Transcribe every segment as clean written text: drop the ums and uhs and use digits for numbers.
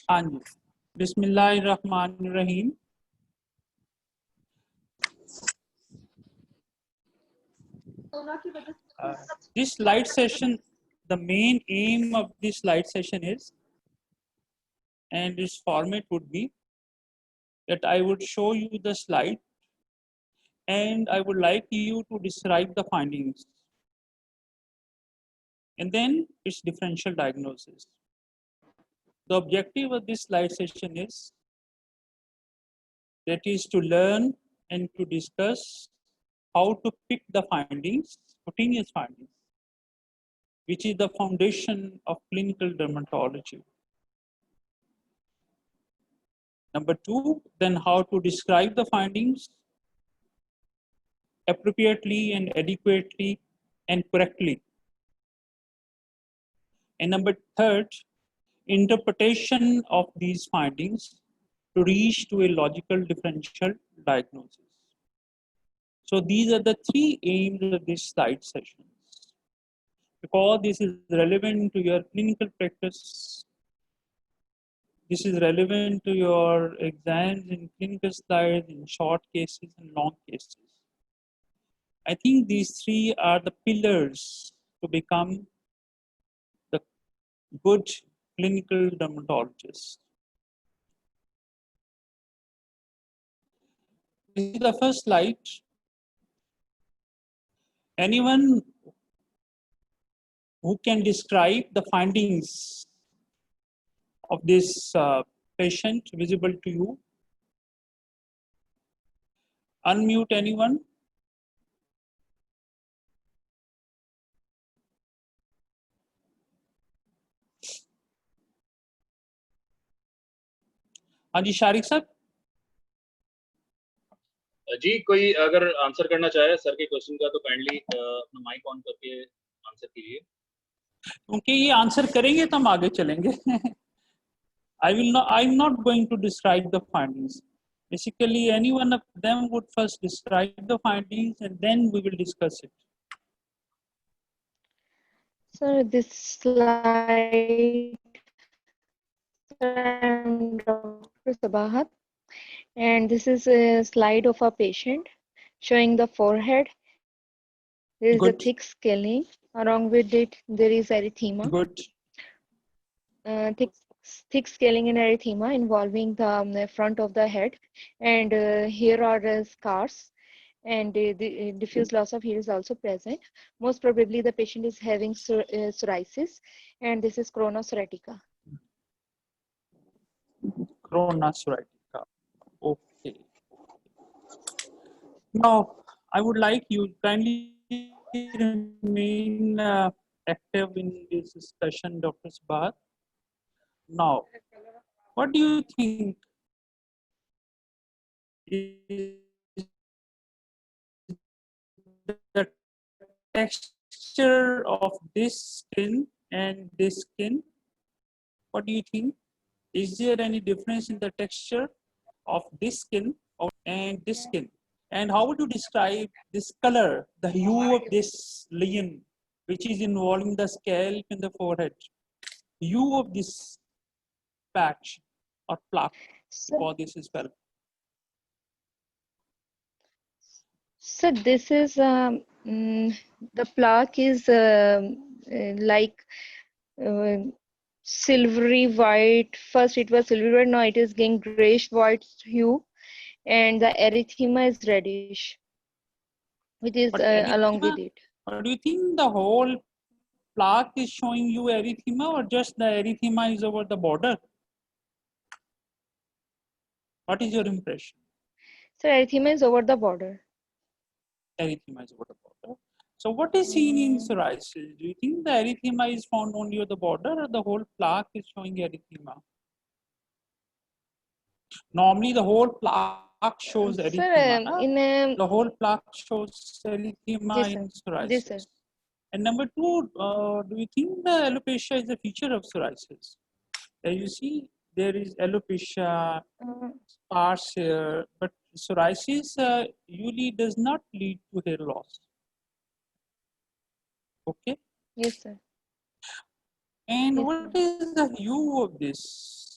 हाँ जी, बिस्मिल्लाहिर्रहमानिर्रहीम। This slide session, the main aim of this slide session is, and its format would be that I would show you the slide and I would like you to describe the findings and then its differential diagnosis. The objective of this slide session is that is to learn and to discuss how to pick the findings, spontaneous findings, which is the foundation of clinical dermatology. Number two, then how to describe the findings appropriately and adequately and correctly. And number third, interpretation of these findings to reach to a logical differential diagnosis. So these are the three aims of this slide session. Because this is relevant to your clinical practice, this is relevant to your exams in clinical slides, in short cases and long cases. I think these three are the pillars to become the good clinical dermatologist. This is the first slide. Anyone who can describe the findings of this patient visible to you? Unmute anyone. हाँ जी Shariq sir. जी कोई अगर answer करना चाहे sir के question का तो kindly अपना mic on करके आंसर कीजिए। क्योंकि ये आंसर करेंगे तो हम आगे चलेंगे। I'm not going to describe the findings. Basically, any one of them would first describe the findings and then we will discuss it. Sir, this slide, I'm Dr. Sabahat, and this is a slide of a patient showing the forehead. There is Good. a thick scaling. Along with it, there is erythema. Good. Thick scaling and erythema involving the front of the head, and here are scars, and the diffuse loss of hair is also present. Most probably the patient is having psoriasis, and this is corona psoriatica. Corona psoriatica. Okay. Now, I would like you kindly remain active in this discussion, Dr. Sabahat. Now, what do you think is the texture of this skin and this skin? What do you think? Is there any difference in the texture of this skin and this skin? And how would you describe this color, the hue of this lesion, which is involving the scalp and the forehead? Hue of this patch or plaque, because this is well. So this is the plaque is like silvery white. First it was silvery white, now it is getting grayish white hue, and the erythema is reddish, which is along with it. Do you think the whole plaque is showing you erythema or just the erythema is over the border? What is your impression? So erythema is over the border. Erythema is over the border. So what is seen in psoriasis? Do you think the erythema is found only at the border or the whole plaque is showing erythema? Normally the whole plaque shows erythema. Sir, the whole plaque shows erythema in psoriasis. Yes, sir. And number two, do you think the alopecia is a feature of psoriasis? You see, there is alopecia, sparse hair, but psoriasis usually does not lead to hair loss. Okay? Yes, sir. And Yes, what is the hue of this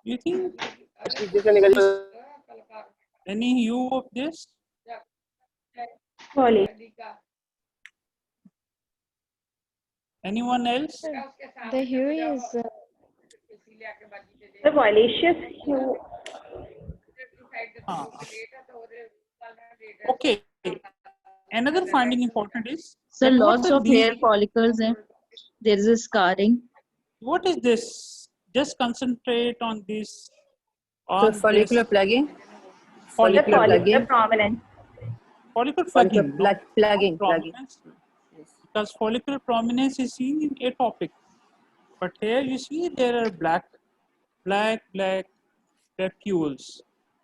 You think this, any hue of this? Anyone else? The hue is The violaceous hue. Ah, okay. Another finding important is So that what lots are of these? hair follicles and there is a scarring. What is this? Just concentrate on this. So On follicular this plugging, The follicular follicular plugging, prominence. follicle follicular plugging, not plugging, plugging. prominence, Yes. because follicular prominence is seen in atopic. But here you see there are black vacuoles.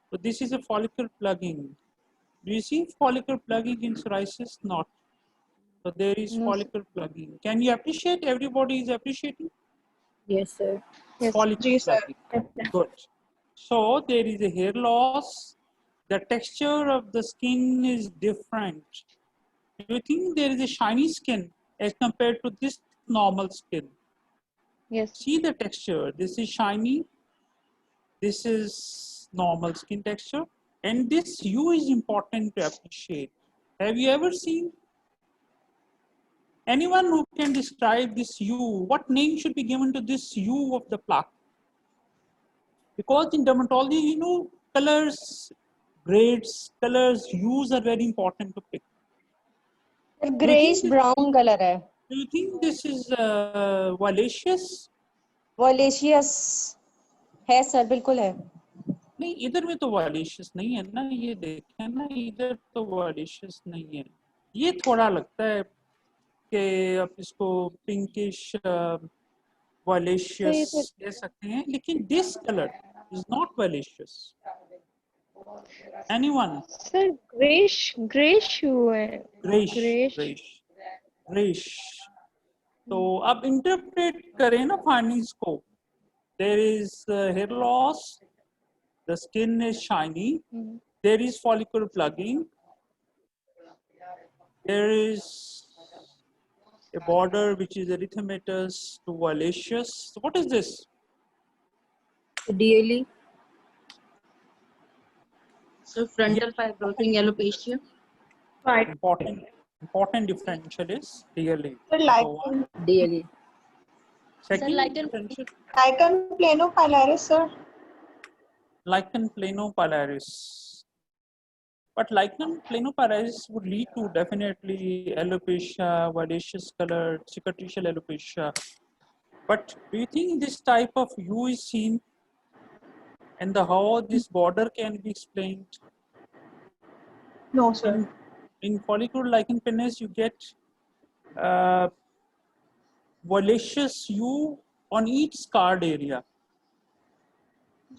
So this is a follicle plugging. Do you see follicle plugging in psoriasis? Not. So there is no, sir. follicle plugging. Can you appreciate? Everybody is appreciating Yes, sir. Yes. follicle plugging. Yes, sir. Good. So there is a hair loss. The texture of the skin is different. Do you think there is a shiny skin as compared to this normal skin? Yes. See the texture. This is shiny. This is normal skin texture. And this hue is important to appreciate. Have you ever seen anyone who can describe this hue? What name should be given to this hue of the plaque? Because in dermatology, you know, colors, grades, colors, hues are very important to pick. Greyish brown colour है Do you think this is violaceous? वॉलेशियस है sir बिल्कुल है नहीं, इधर में तो वालिशियस नहीं है ना, ये देखें ना, इधर तो वालिशियस नहीं है. ये थोड़ा लगता है कि आप इसको पिंकिश वालिशियस कह सकते हैं, लेकिन this colour is not violaceous. Anyone? Sir, grayish hue है. Greyish greyish. तो अब इंटरप्रेट करें ना फाइंडिंग्स को. There is hair loss, the skin is shiny, there is follicle plugging, there is a border which is erythematous to violaceous. So what is this? DLE, So frontal fibrosing alopecia. Right. Important differential is DLE. So lichen, DLE. Second lichen- differential, lichen planopilaris, sir. lichen planopilaris. But lichen planopilaris would lead to definitely alopecia, violaceous color, cicatricial alopecia. But do you think this type of hue is seen, and how this border can be explained? No, sir. In follicular lichen planus, you get violaceous hue on each scarred area.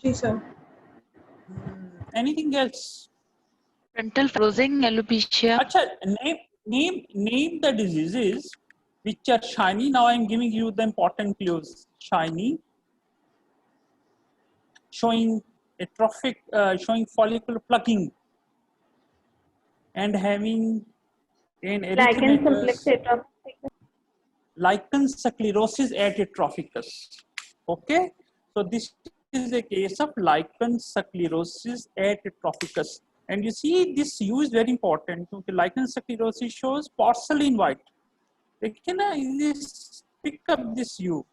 जी sir. Anything else? Frontal fibrosing alopecia. Acha, name the diseases which are shiny. Now I am giving you the important clues. Shiny, showing atrophic, showing follicle plugging, and having an Lichen erythematous, simplex atrophic. lichen sclerosis atrophicus. Okay, so this is a case of lichen sclerosis atrophicus. And you see this hue is very important because lichen sclerosis shows porcelain white. This, pick up this hue.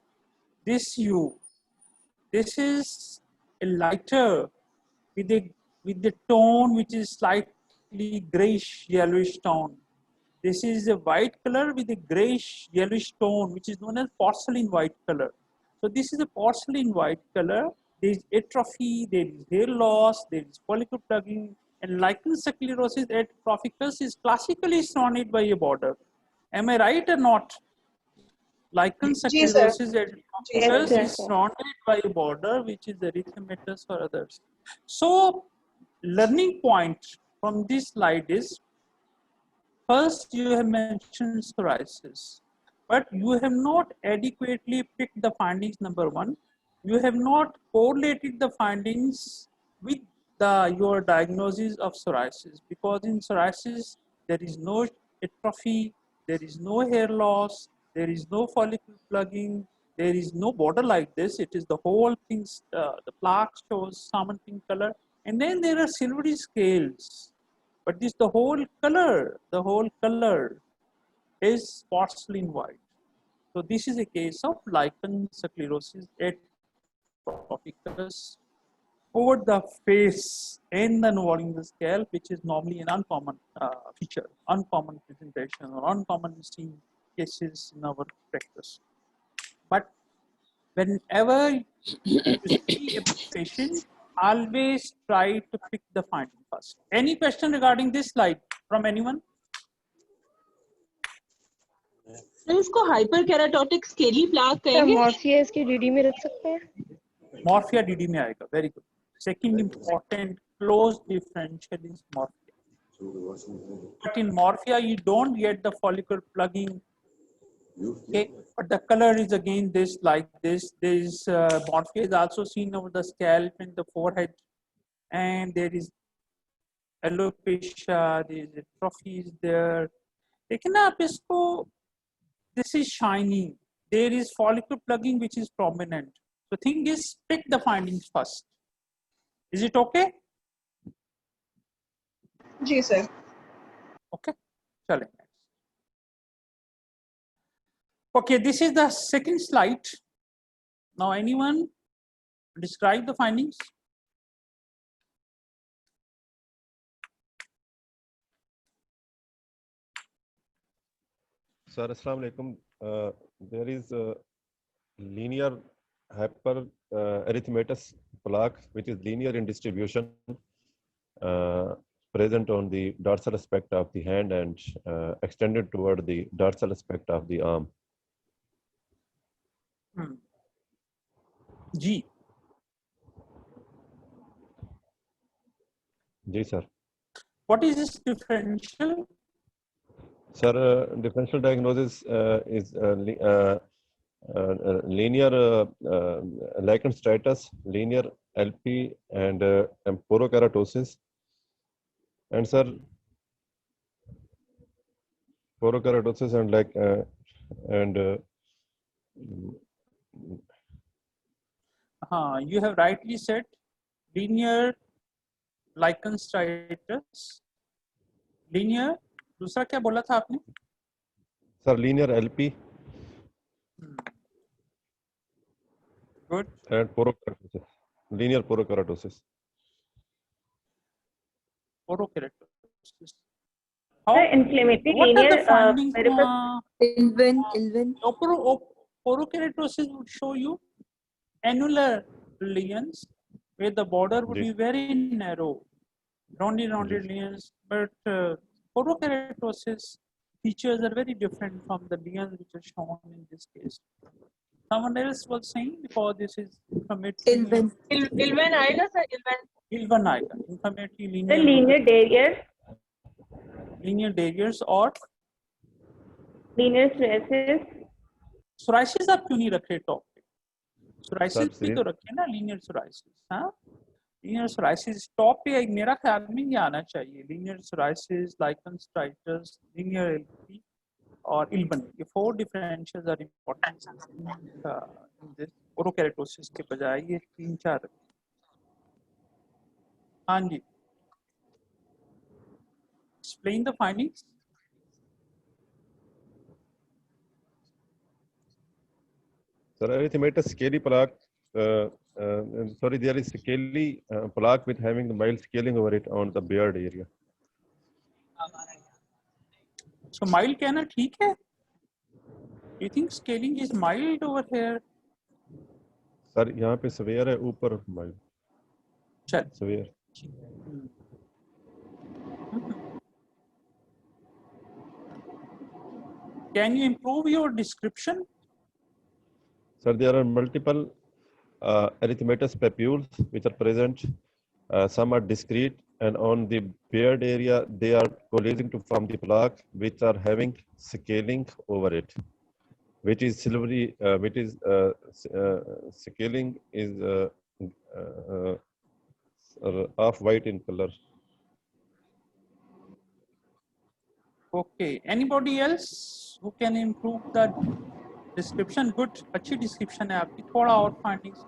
This hue. This is a lighter with the tone which is slightly grayish yellowish tone. This is a white color with a grayish yellowish tone which is known as porcelain white color. So this is a porcelain white color. There is atrophy, there is hair loss, there is follicle plugging, and lichen sclerosis atrophicus is classically surrounded by a border. Am I right or not? Lichen Yes, sir. sclerosis atrophicus Yes, is surrounded by a border which is erythematous for others. So learning point from this slide is, first you have mentioned psoriasis, but you have not adequately picked the findings. Number one, you have not correlated the findings with your diagnosis of psoriasis, because in psoriasis there is no atrophy, there is no hair loss, there is no follicle plugging, There is no border like this. It is the whole thing. The plaque shows salmon pink color, and then there are silvery scales. But this the whole color. The whole color is porcelain white. So this is a case of lichen sclerosis atropicus over the face and the involving the scalp, which is normally an uncommon feature, uncommon presentation, or uncommon seen cases in our practice. But whenever you see a patient, always try to pick the finding first. Any question regarding this slide from anyone? Sir इसको hyper केराटोटिक scaly plaque sir कहेंगे morphia इसकी DD में रख सकते हैं? Morphia DD में आएगा. Very good. Second important close differential is morphia. But in morphia, you don't get the follicular plugging. Okay, but the color is again this like this. This morphia is also seen over the scalp and the forehead, and there is alopecia. There is atrophy is there. लेकिन ना आप इसको this is shining. There is follicular plugging which is prominent. The thing is, pick the findings first. Is it okay? जी sir. Okay. Chale. Okay, this is the second slide. Now, anyone describe the findings? Sir, Assalamu alaikum. There is a linear hyper erythematous plaque, which is linear in distribution, present on the dorsal aspect of the hand and extended toward the dorsal aspect of the arm. G. Ji, sir. What is this differential? Sir, differential diagnosis is linear lichen stratus, linear LP, and porokeratosis. And sir, porokeratosis and you have rightly said linear lichen stratus. Linear. दूसरा क्या बोला था आपने? Sir, linear LP. Good. And porokeratosis. Linear porokeratosis. Porokeratosis. Inflammatory What linear are the findings? Ilven. Porokeratosis would show you annular lesions where the border would be very narrow, rounded lesions, but porokeratosis features are very different from the lesions which are shown in this case. Someone else was saying because this is inflammatory. इल्वेन आएगा sir Ilven आएगा. Inflammatory The linear barriers, linear barriers or linear stresses. psoriasis आप क्यों नहीं रख रहे top पे? psoriasis भी Sir, तो रखे ना linear psoriasis. हाँ? Linear psoriasis टॉप पे मेरा ख्याल में ये आना चाहिए. Linear psoriasis, lichen stratus, linear LP और Ilven. ये 4 differentials are important in this porokeratosis के बजाय ये 3-4. हाँ जी. Explain the findings. Sir, erythematous scaly plaque. Sorry, there is scaly plaque with having the mild scaling over it on the beard area. So mild कहना ठीक है? You think scaling is mild over here? Sir, यहाँ पे severe है, ऊपर mild. चल. Severe. Can you improve your description? Sir, there are multiple erythematous papules which are present. Some are discrete, and on the beard area, they are coalescing to form the plaque, which are having scaling over it, which is silvery, scaling is off-white in color. Okay. Anybody else who can improve the description good, अच्छी description है आपकी, थोड़ा और findings.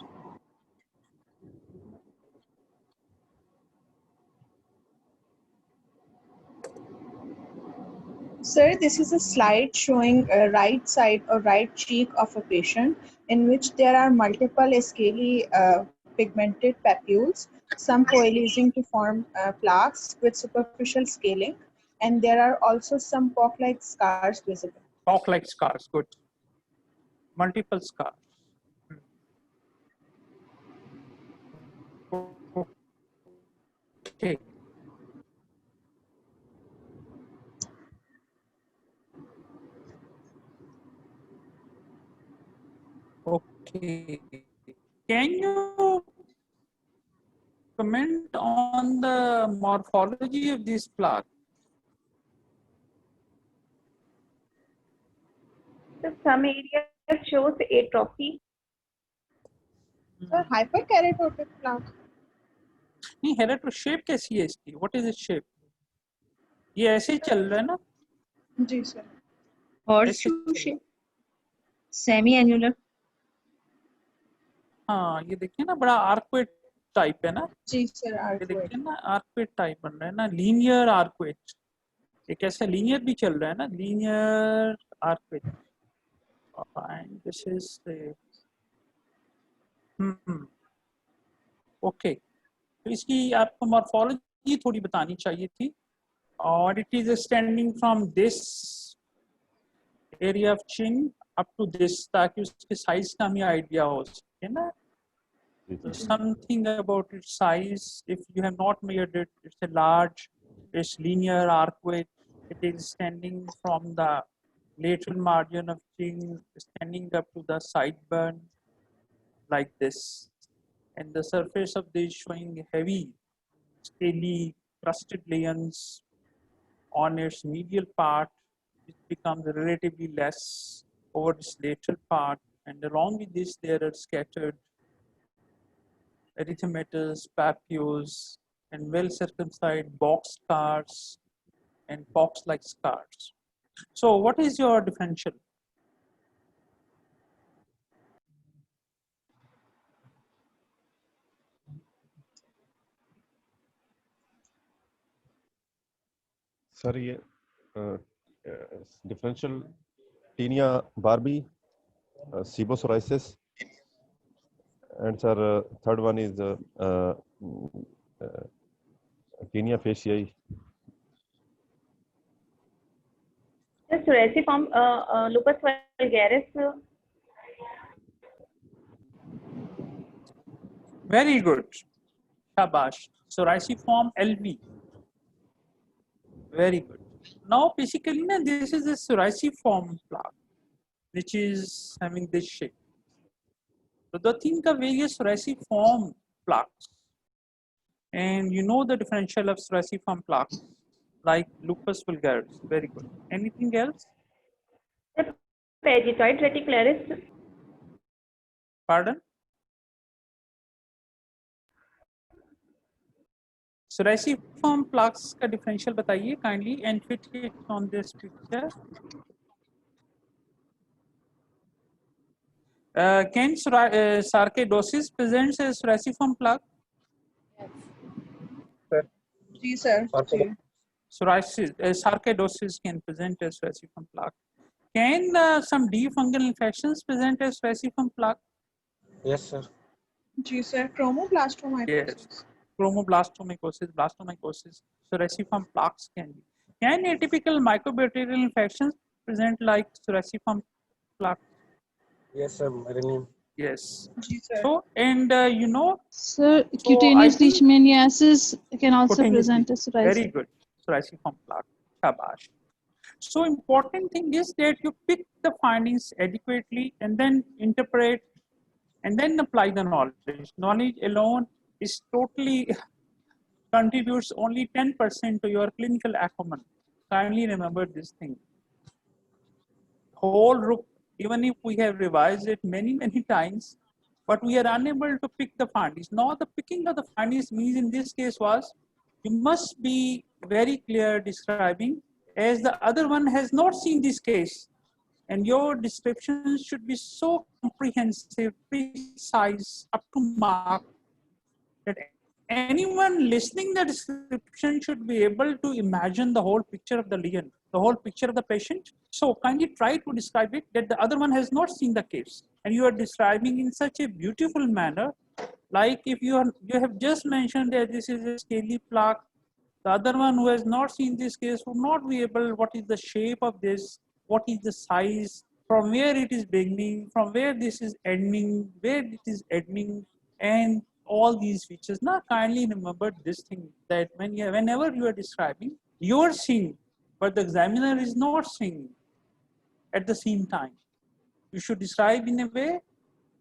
Sir, this is a slide showing a right side or right cheek of a patient in which there are multiple scaly pigmented papules, some coalescing to form plaques with superficial scaling, and there are also some pock-like scars visible. Pock-like scars, good. Multiple scars. Okay. Okay. Can you comment on the morphology of this plaque? So some areas shows atrophy. Sir, hyperkeratotic plaque. नहीं, हेरेटो shape कैसी है इसकी? What is its shape? ये ऐसे ही चल रहा है ना? जी सर। Horseshoe shape. Semi-annular. हाँ, ये देखिए ना, बड़ा आर्कवेट टाइप है ना? जी सर, ये देखिए ना, आर्कवेट टाइप बन रहा है ना, लीनियर आर्कवेट। एक ऐसा लीनियर भी चल रहा है ना, linear arcuate. And this is the okay, तो इसकी आपको मॉर्फोलॉजी थोड़ी बतानी चाहिए थी। और it is standing from this area of chin up to this, ताकि उसके साइज का हमें आइडिया हो सके ना। Something about its size, if you have not measured it, it's a large, it's linear arcuate. It is standing from the lateral margin of chin, standing up to the sideburn like this, and the surface of this showing heavy, scaly, crusted layers on its medial part. It becomes relatively less over this lateral part, and along with this there are scattered erythematous, papules, and well circumcised box scars and pox-like scars. So what is your differential? Sir ये differential tinea barbae, sebopsoriasis, and sir third one is tinea faciei. The psoriasiform lupus vulgaris. Very good. Shabash. Psoriasiform LV. Very good. Now basically this is a psoriasiform plaque which is having this shape. So the think of various psoriasiform plaques, and you know the differential of psoriasiform plaques like lupus vulgaris. Very good. Anything else? The pagetoid reticularis. Pardon? Psoriasiform plaques का differential बताइए kindly and fit it on this picture. Can sarcoidosis presents as psoriasiform plaque? जी sir. Psoriasis, sarcoidosis can present as psoriasiform plaque. Can some deep fungal infections present as psoriasiform plaque? Yes, sir. जी sir, chromoblastomycosis. Yes. Chromoblastomycosis, blastomycosis, psoriasiform plaques can be. Can atypical mycobacterial infections present like psoriasiform plaque? Yes, sir. Rhenium. Yes. जी sir. So, and you know, Sir, cutaneous leishmaniasis can also cutaneous present as psoriasis. Very good. Psoriasiform plaque. Shabash. So important thing is that you pick the findings adequately and then interpret and then apply the knowledge. Knowledge alone is totally contributes only 10% to your clinical acumen. Kindly remember this thing. Whole group, even if we have revised it many times, but we are unable to pick the findings. Now the picking of the findings means in this case was, you must be very clear describing, as the other one has not seen this case, And your descriptions should be so comprehensive, precise, up to mark, that anyone listening the description should be able to imagine the whole picture of the lesion, the whole picture of the patient. So kindly try to describe it that the other one has not seen the case, and you are describing in such a beautiful manner. Like if you have just mentioned that this is a scaly plaque, the other one who has not seen this case would not be able, what is the shape of this, what is the size, from where it is beginning, from where this is ending, where it is ending, and all these features. Now kindly remember this thing, that whenever you are describing, you are seeing, but the examiner is not seeing at the same time. You should describe in a way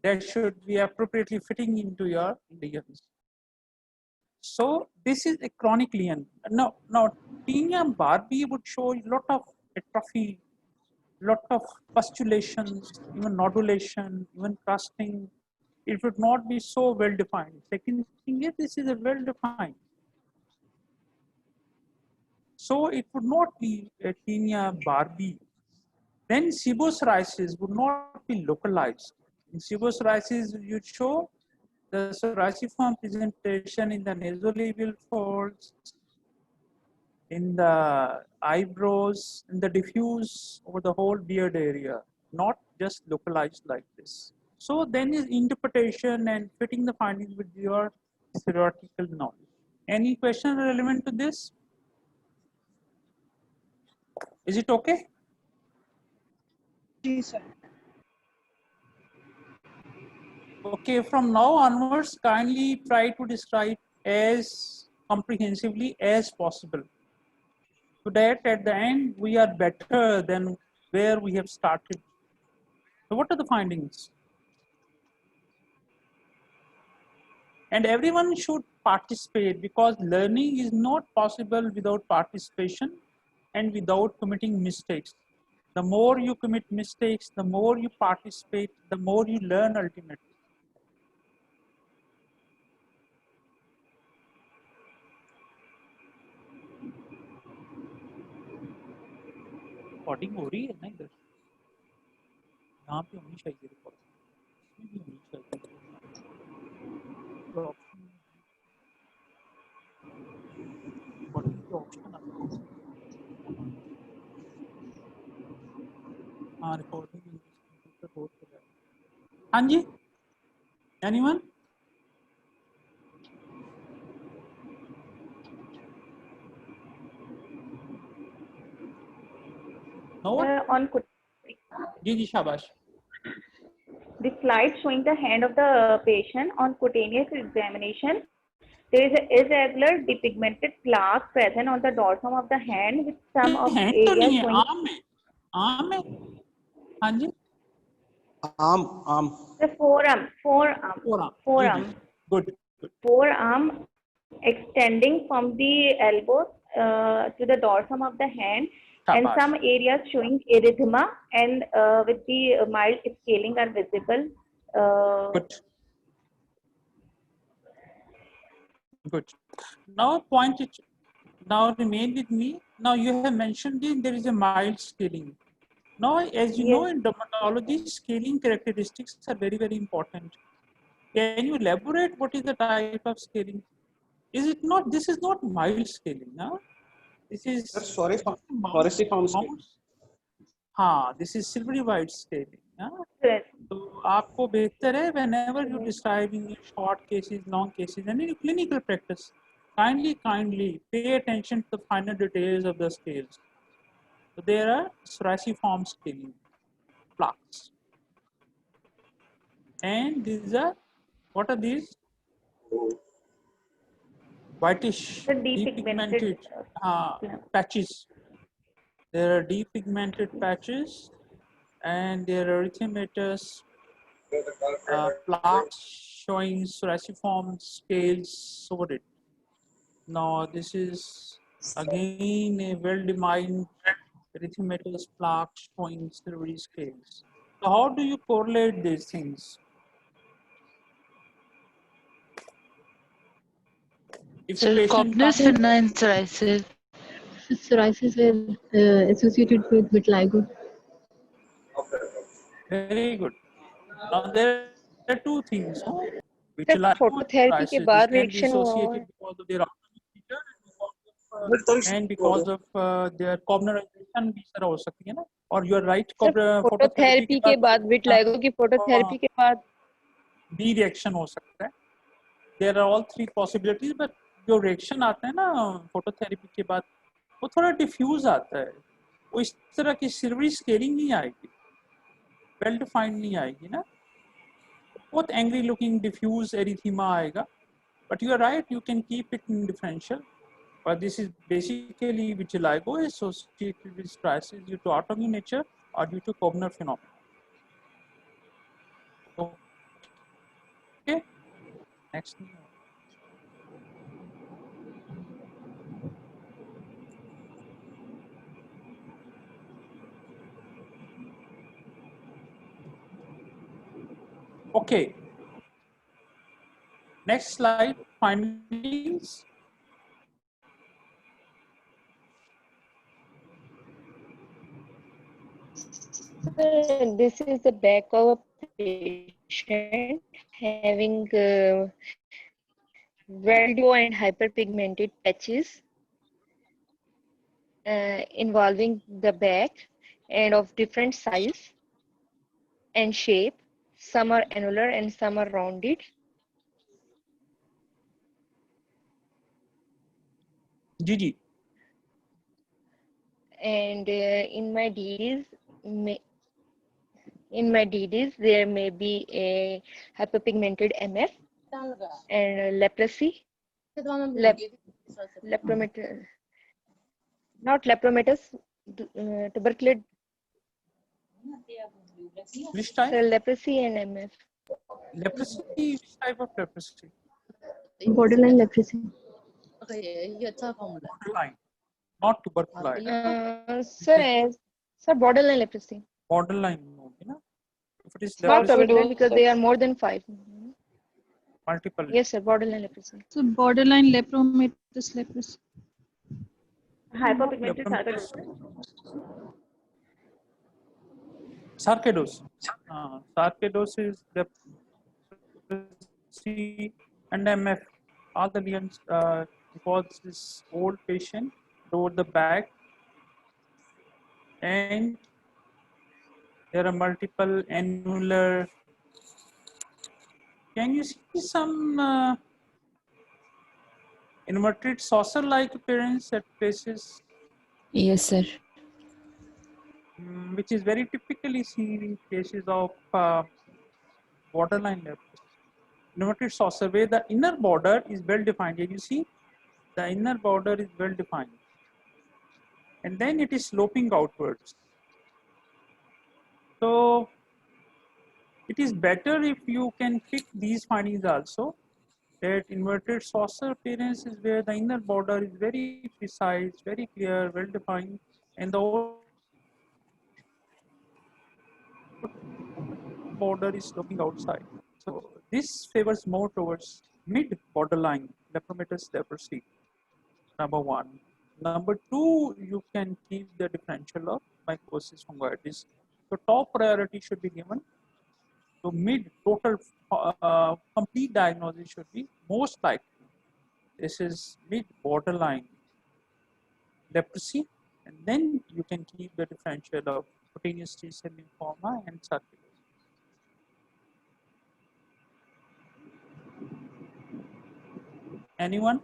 that should be appropriately fitting into your lesions. So this is a chronic lesion. Now tinea barbae would show a lot of atrophy, lot of pustulations, even nodulation, even crusting. It would not be so well defined. Second thing is, this is a well defined. So it would not be a tinea barbae. Then seborrheicis would not be localized. In seborrheicis, you'd show the psoriasiform presentation in the nasolabial folds, in the eyebrows, in the diffuse over the whole beard area, not just localized like this. So then is interpretation and fitting the findings with your theoretical knowledge. Any question relevant to this? Is it okay? Yes, sir. Okay, from now onwards, kindly try to describe as comprehensively as possible, so that at the end we are better than where we have started. So what are the findings? And everyone should participate, because learning is not possible without participation and without committing mistakes. The more you commit mistakes, the more you participate, the more you learn ultimately. Recording हो रही है ना इधर, यहाँ पे होनी चाहिए recording, इसमें भी होनी चाहिए रिकॉर्डिंग के ऑप्शन आता है। हाँ रिकॉर्डिंग कंप्यूटर बोर्ड पे जाए। हाँ जी, एनीवन? No one? On जी शाबाश। the slide showing the hand of the patient on cutaneous examination, there is a irregular depigmented plaque present on the dorsum of the hand with some of the hand तो areas नहीं है, showing आम में। हाँ जी, आम the forearm, good. forearm extending from the elbow to the dorsum of the hand, and some areas showing erythema and with the mild scaling are visible. Good. Now point it. Now remain with me. Now you have mentioned there is a mild scaling. Now, as you know, in dermatology, scaling characteristics are very, very important. Can you elaborate what is the type of scaling? Is it not? This is not mild scaling, no? This is falciform scaling. हाँ, this is silvery white scaling. तो आपको बेहतर है whenever you describing short cases, long cases, and in clinical practice, kindly pay attention to the finer details of the scales. So there are psoriasiform scaling plaques, and these are, what are these? Whitish, depigmented patches. There are depigmented patches, and there are erythematous plaques showing psoriasiform scales over it. Now this is again a well-defined erythematous plaque showing silvery scales. So how do you correlate these things? If so Copner's and psoriasis. Psoriasis were associated with vitiligo. Very good. Now there are two things, no? Which Sir, like phototherapy के crisis. This बाद can be reaction हुआ associated because of their autonomic feature and because of their cognition भी sir हो सकती है ना? Or you are right, sir phototherapy phototherapy के बाद विटलाइगो की फोटोथेरेपी के बाद B reaction हो सकता है. There are all three possibilities, but जो reaction आता है ना phototherapy के बाद वो थोड़ा diffuse आता है. वो इस तरह की silvery scaling नहीं आएगी, well defined नहीं आएगी ना. बहुत angry looking diffuse erythema आएगा. But you are right, you can keep it in differential. But this is basically vitiligo is associated with crisis due to autoimmune nature or due to Koebner phenomenon. Okay, next. Okay. Next slide, findings. This is the back of a patient having well-defined and hyperpigmented patches involving the back and of different size and shape. Some are annular and some are rounded. Gigi. And in my DDs, there may be a hyperpigmented MF and leprosy, lepromatous, not lepromatous, tuberculosis. Which type? So leprosy and MF. Leprosy, which type of leprosy? Borderline leprosy. Borderline, not tuberculosis. Sir, borderline leprosy. Borderline, no? If it is Not leprosy, borderline because they are more than 5. multiple. Yes, sir, borderline leprosy. So borderline lepromatous leprosy. Hyperpigmented sarcoidosis. Sarcoidosis, leprosy, and MF. All the lesions because this old patient toward the back, and there are multiple annular. Can you see some inverted saucer-like appearance at places? Yes, sir. Which is very typically seen in cases of borderline leprosy. Inverted saucer, where the inner border is well defined. Here you see the inner border is well defined, and then it is sloping outwards. So it is better if you can pick these findings also. That inverted saucer appearance is where the inner border is very precise, very clear, well defined, and the border is sloping outside. So this favors more towards mid borderline lepromatous leprosy. Number one. Number two, you can keep the differential of mycosis fungoides. So top priority should be given. So mid total complete diagnosis should be most likely. This is mid borderline leprosy, and then you can keep the differential of cutaneous T-cell lymphoma and sarcoidosis. Anyone?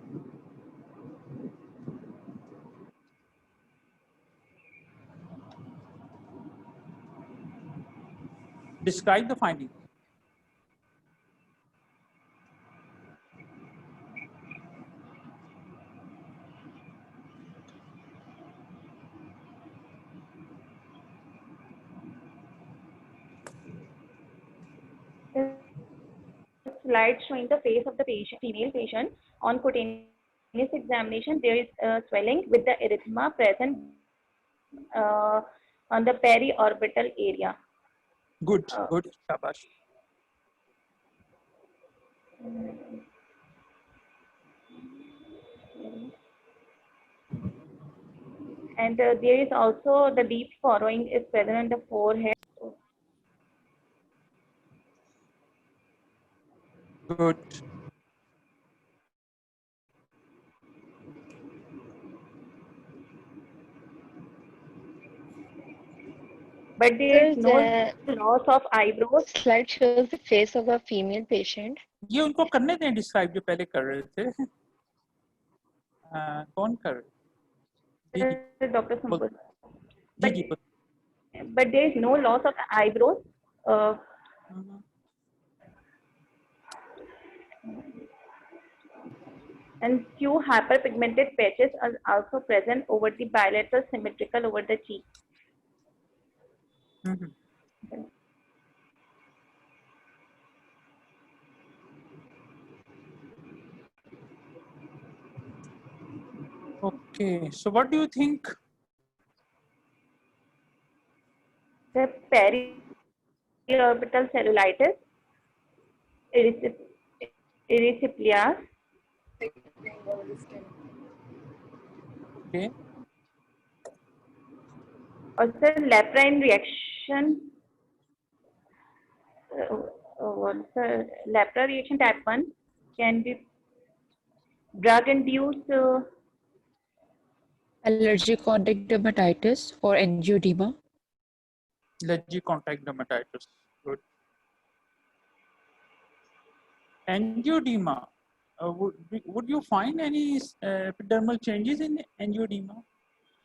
Describe the finding. Slide showing the face of the patient, female patient. On cutaneous examination, there is swelling with the erythema present on the periorbital area. Good, good, shabash. And there is also the deep furrowing is present on the forehead. Good. But there is no The loss of eyebrows. slide shows the face of a female patient. ये उनको करने दें describe जो पहले कर रहे थे। कौन कर रहे? जी Dr. Sampur. Ji ji But there is no loss of eyebrows. And few hyperpigmented patches are also present over the bilateral symmetrical over the cheek. Okay, so what do you think? The periorbital cellulitis, erysipelas. Okay. Also, leprine reaction. What's the lepra reaction type 1 can be drug-induced Allergic contact dermatitis or angioedema. Allergic contact dermatitis. Good. Angioedema. Would you find any epidermal changes in angioedema?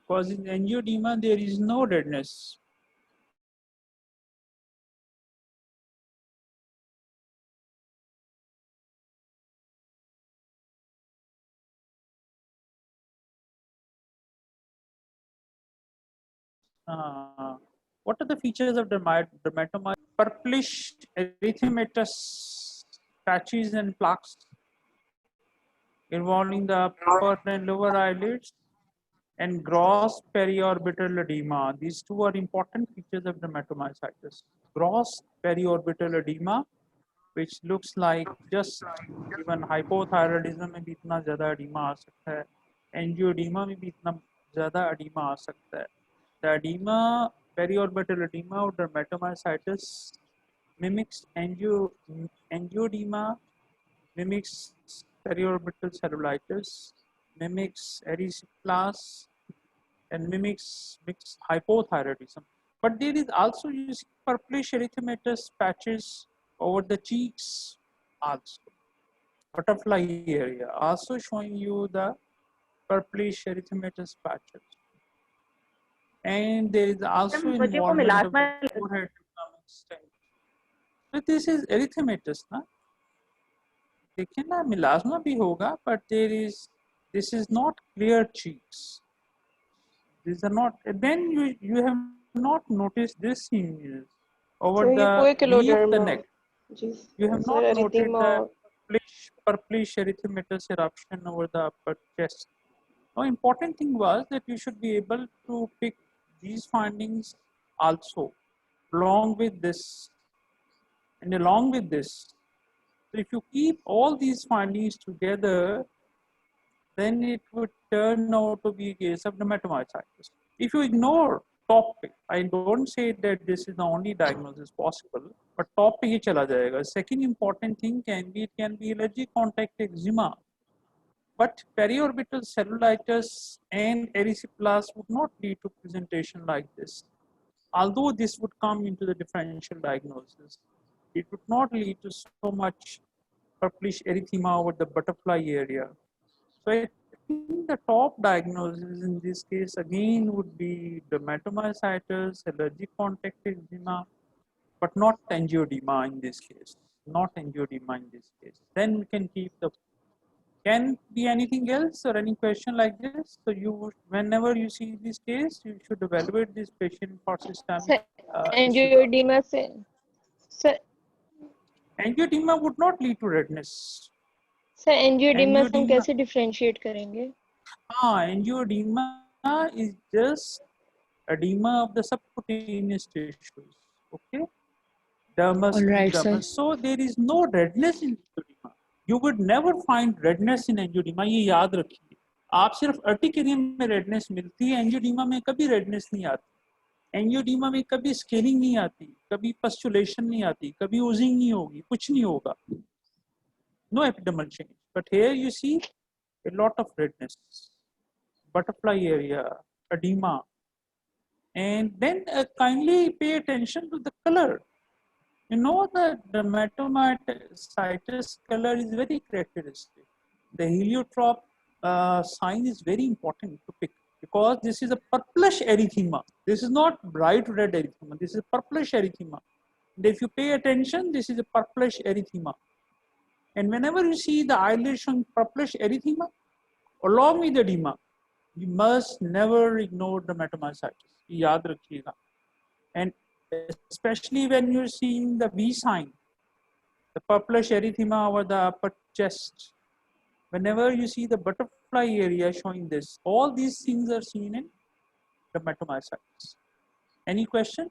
Because in angioedema there is no redness. What are the features of dermatomyositis? Purplish erythematous patches and plaques involving the upper and lower eyelids, and gross periorbital edema. These two are important features of dermatomyositis. Gross periorbital edema, which looks like just even hypothyroidism में भी इतना ज़्यादा edema आ सकता है, angioedema में भी इतना ज़्यादा edema आ सकता है. The edema, periorbital edema or dermatomyositis mimics angioedema, mimics periorbital cellulitis, mimics erysipelas, and mimics hypothyroidism. But there is also, you see, purplish erythematous patches over the cheeks also. Butterfly area also showing you the purplish erythematous patches. And there is also involvement of the forehead to some extent. So this is erythematous, na? देखिए ना melasma भी होगा, but this is not clear cheeks. These are not. Then you have not noticed this images over the knee of the neck. You have not noted the purplish erythematous eruption over the upper chest. Now, important thing was that you should be able to pick these findings also along with this and along with this. So if you keep all these findings together, then it would turn out to be a case of dermatomyositis. If you ignore top, I don't say that this is the only diagnosis possible, but top पे ही चला जाएगा. Second important thing can be allergic contact eczema. But periorbital cellulitis and erysipelas would not lead to presentation like this. Although this would come into the differential diagnosis, it would not lead to so much purplish erythema over the butterfly area. So I think the top diagnosis in this case again would be dermatomyositis, allergic contact eczema, but not angioedema in this case. Not angioedema in this case. Then we can keep the. Can be anything else or any question like this. So you, whenever you see this case, you should evaluate this patient for systemic. Angioedema से, sir. Angioedema would not lead to redness. Sir, angioedema से हम कैसे differentiate करेंगे? Angioedema is just edema of the subcutaneous tissues. Okay. Dermis, Alright, dermis. So there is no redness in angioedema. You would never find redness in angioedema. ये याद रखिए. आप सिर्फ अर्टिकेरियम में रेडनेस मिलती है, एंजियोडीमा में कभी रेडनेस नहीं आती. एंजियोडीमा में कभी स्केलिंग नहीं आती, कभी पस्चुलेशन नहीं आती, कभी ओजिंग नहीं होगी, कुछ नहीं होगा. no epidermal change. But here you see a lot of redness, butterfly area, edema. And then kindly pay attention to the color. You know the dermatomyositis color is very characteristic. The heliotrope sign is very important to pick because this is a purplish erythema. This is not bright red erythema. This is purplish erythema. And if you pay attention, this is a purplish erythema. And whenever you see the eyelid showing purplish erythema, along with edema, you must never ignore dermatomyositis. Yaad rakhiyega. And especially when you're seeing the V sign, the purplish erythema over the upper chest, whenever you see the butterfly area showing this, all these things are seen in dermatomyositis. Any question?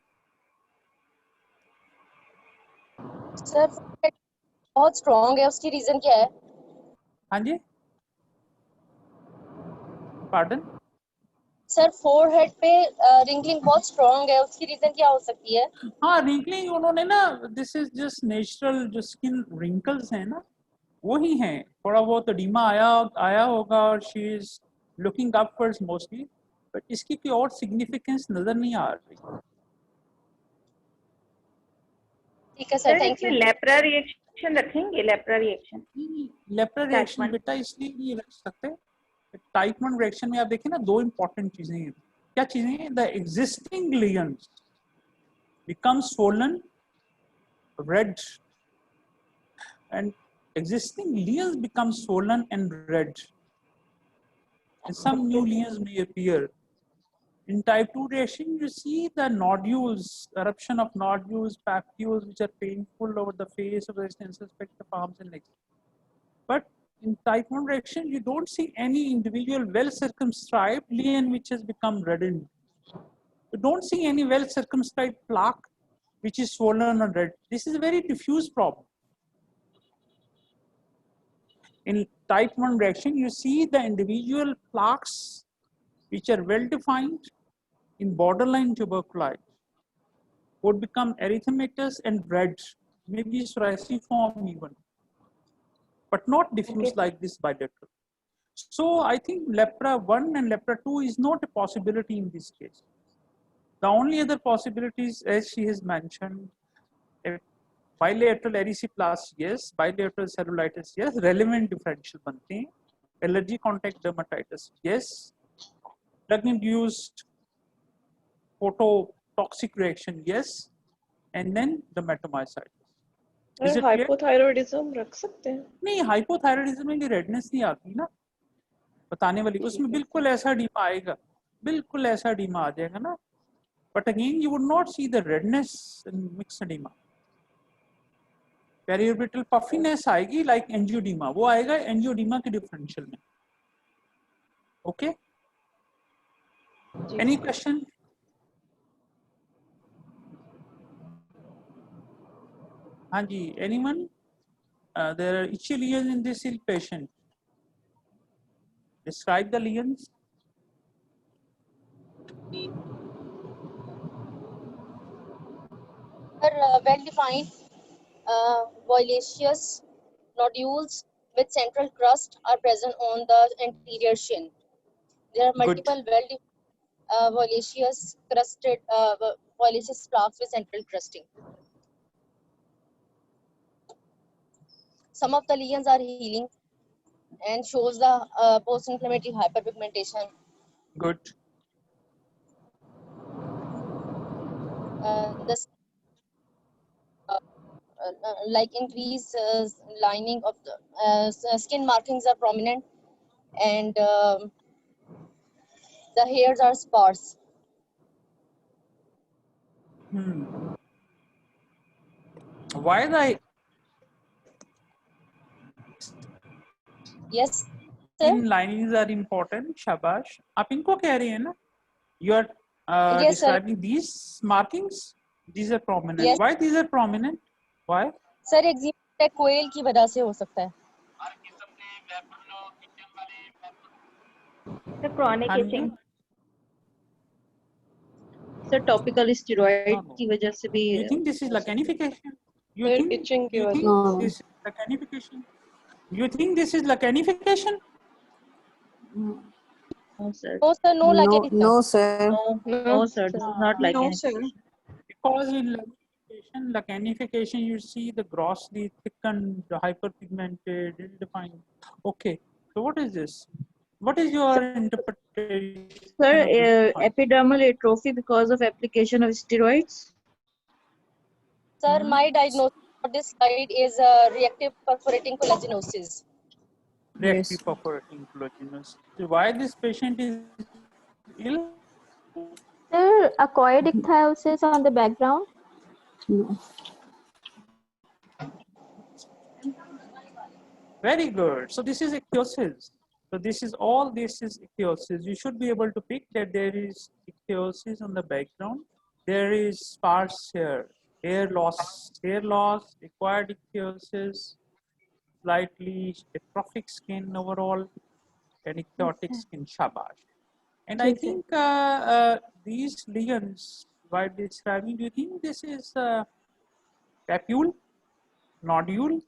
Sir बहुत strong है, उसकी reason क्या है? हाँ जी, pardon? Sir forehead पे wrinkling बहुत strong है, उसकी रीजन क्या हो सकती है? हाँ, रिंकलिंग उन्होंने ना, दिस इज जस्ट नेचुरल जो स्किन रिंकल्स हैं ना, वही हैं. थोड़ा बहुत एडिमा आया होगा और she is looking upwards mostly, but इसकी कोई और सिग्निफिकेंस नजर नहीं आ रही. ठीक है sir, thank you. Lepra reaction रखेंगे? लेप्रा रिएक्शन बेटा इसलिए नहीं रख सकते. टाइप 1 रिएक्शन में आप देखें ना, दो इंपॉर्टेंट चीजें हैं. क्या चीजें हैं? The existing lesions become swollen red, and existing lesions become swollen and red, and some new lesions may appear. In type 2 reaction, you see the nodules, eruption of nodules, papules, which are painful over the face of the extensor spectrum of arms and legs. But in type 1 reaction, you don't see any individual well circumscribed lesion which has become reddened. You don't see any well circumscribed plaque which is swollen or red. This is a very diffuse problem. In type 1 reaction, you see the individual plaques which are well defined in borderline tuberculosis would become erythematous and red, maybe psoriasiform even, but not diffuse like this bilateral. So I think lepra 1 and lepra 2 is not a possibility in this case. The only other possibilities, as she has mentioned, bilateral erysipelas, yes, bilateral cellulitis, yes, relevant differential बनते हैं. Allergy contact dermatitis, yes, drug-induced phototoxic reaction, yes, and then dermatomyositis. Hypothyroidism रख सकते हैं? नहीं, hypothyroidism में redness नहीं आती ना बताने वाली, उसमें बिल्कुल ऐसा डीमा आएगा, बिल्कुल ऐसा डीमा आ जाएगा ना. But again you would not see the redness in mixed oedema. Periorbital puffiness आएगी लाइक एंजियोडीमा, वो आएगा एंजियोडीमा के डिफरेंशियल में. Okay, any question? हाँ जी, anyone? There are itchy lesions in this ill patient. Describe the lesions. Well defined violaceous nodules with central crust are present on the anterior shin. There are multiple violaceous crusted violaceous plaques with central crusting. Some of the lesions are healing and shows the post-inflammatory hyperpigmentation. Good. This like increased lining of the skin markings are prominent, and the hairs are sparse. Why the Yes, skin linings are important? शाबाश. आप इनको कह रही हैं ना? You are yes, describing these markings. These are prominent. Yes. Why these are prominent? Why? Sir eczema कोयल की वजह से हो सकता है. The chronic itching. Sir topical steroid की वजह से भी. You think this is lichenification? You think itching की this वजह is lichenification? You think this is lichenification? No, sir. No, sir, no No, lichenification. no, sir. No, sir. This is not like No, sir. Because in lichenification, you see the grossly thickened, hyperpigmented, ill-defined. Okay, so what is this? What is your interpretation? Sir, of this point? epidermal atrophy because of application of steroids. Sir, my diagnosis for this slide is reactive perforating collagenoses. Reactive perforating collagenous. So why this patient is ill? Sir, acquired ichthyosis on the background. Very good. So this is ichthyosis. So this is ichthyosis. You should be able to pick that there is ichthyosis on the background. There is sparse hair loss, acquired ichthyosis, slightly atrophic skin overall, and ichthyotic skin, shabash. And I think these lesions, by describing, do you think this is papule, nodule?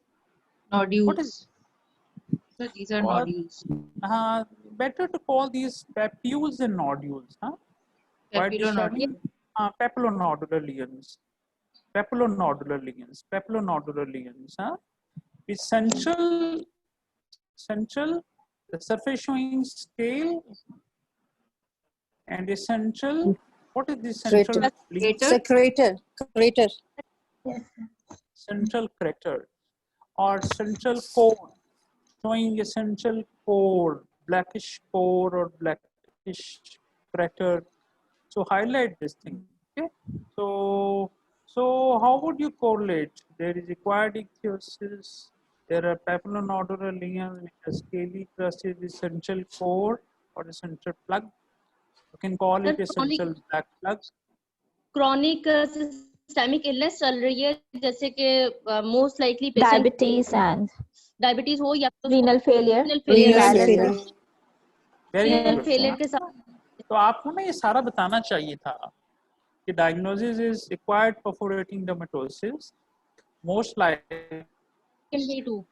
Nodules. What is? So these are Or, nodules. better to call these papules than nodules, huh? By describing papillonodular lesions. Papillonodular lesions, huh? Is central, the surface showing scale, and the central, what is the central? Crater. Central crater or central core, showing a central core, blackish core or blackish crater. So highlight this thing. Okay. So how would you correlate? There is acquired ichthyosis. There are papillonodular lesions which are scaly crusted with central core or the central plug. You can call it a central black plug. Chronic systemic illness चल रही है, जैसे कि most likely patient Diabetes and diabetes हो या तो renal failure. Very renal good. failure के साथ. तो आपको ना ये सारा बताना चाहिए था कि diagnosis is acquired perforating dermatosis, most likely in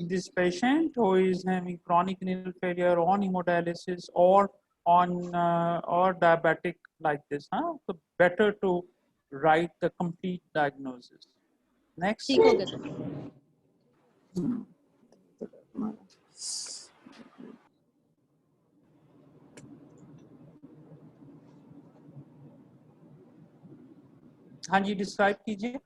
this patient who is having chronic renal failure on hemodialysis or on or diabetic like this, huh? So better to write the complete diagnosis. Next. हाँ जी, describe कीजिए.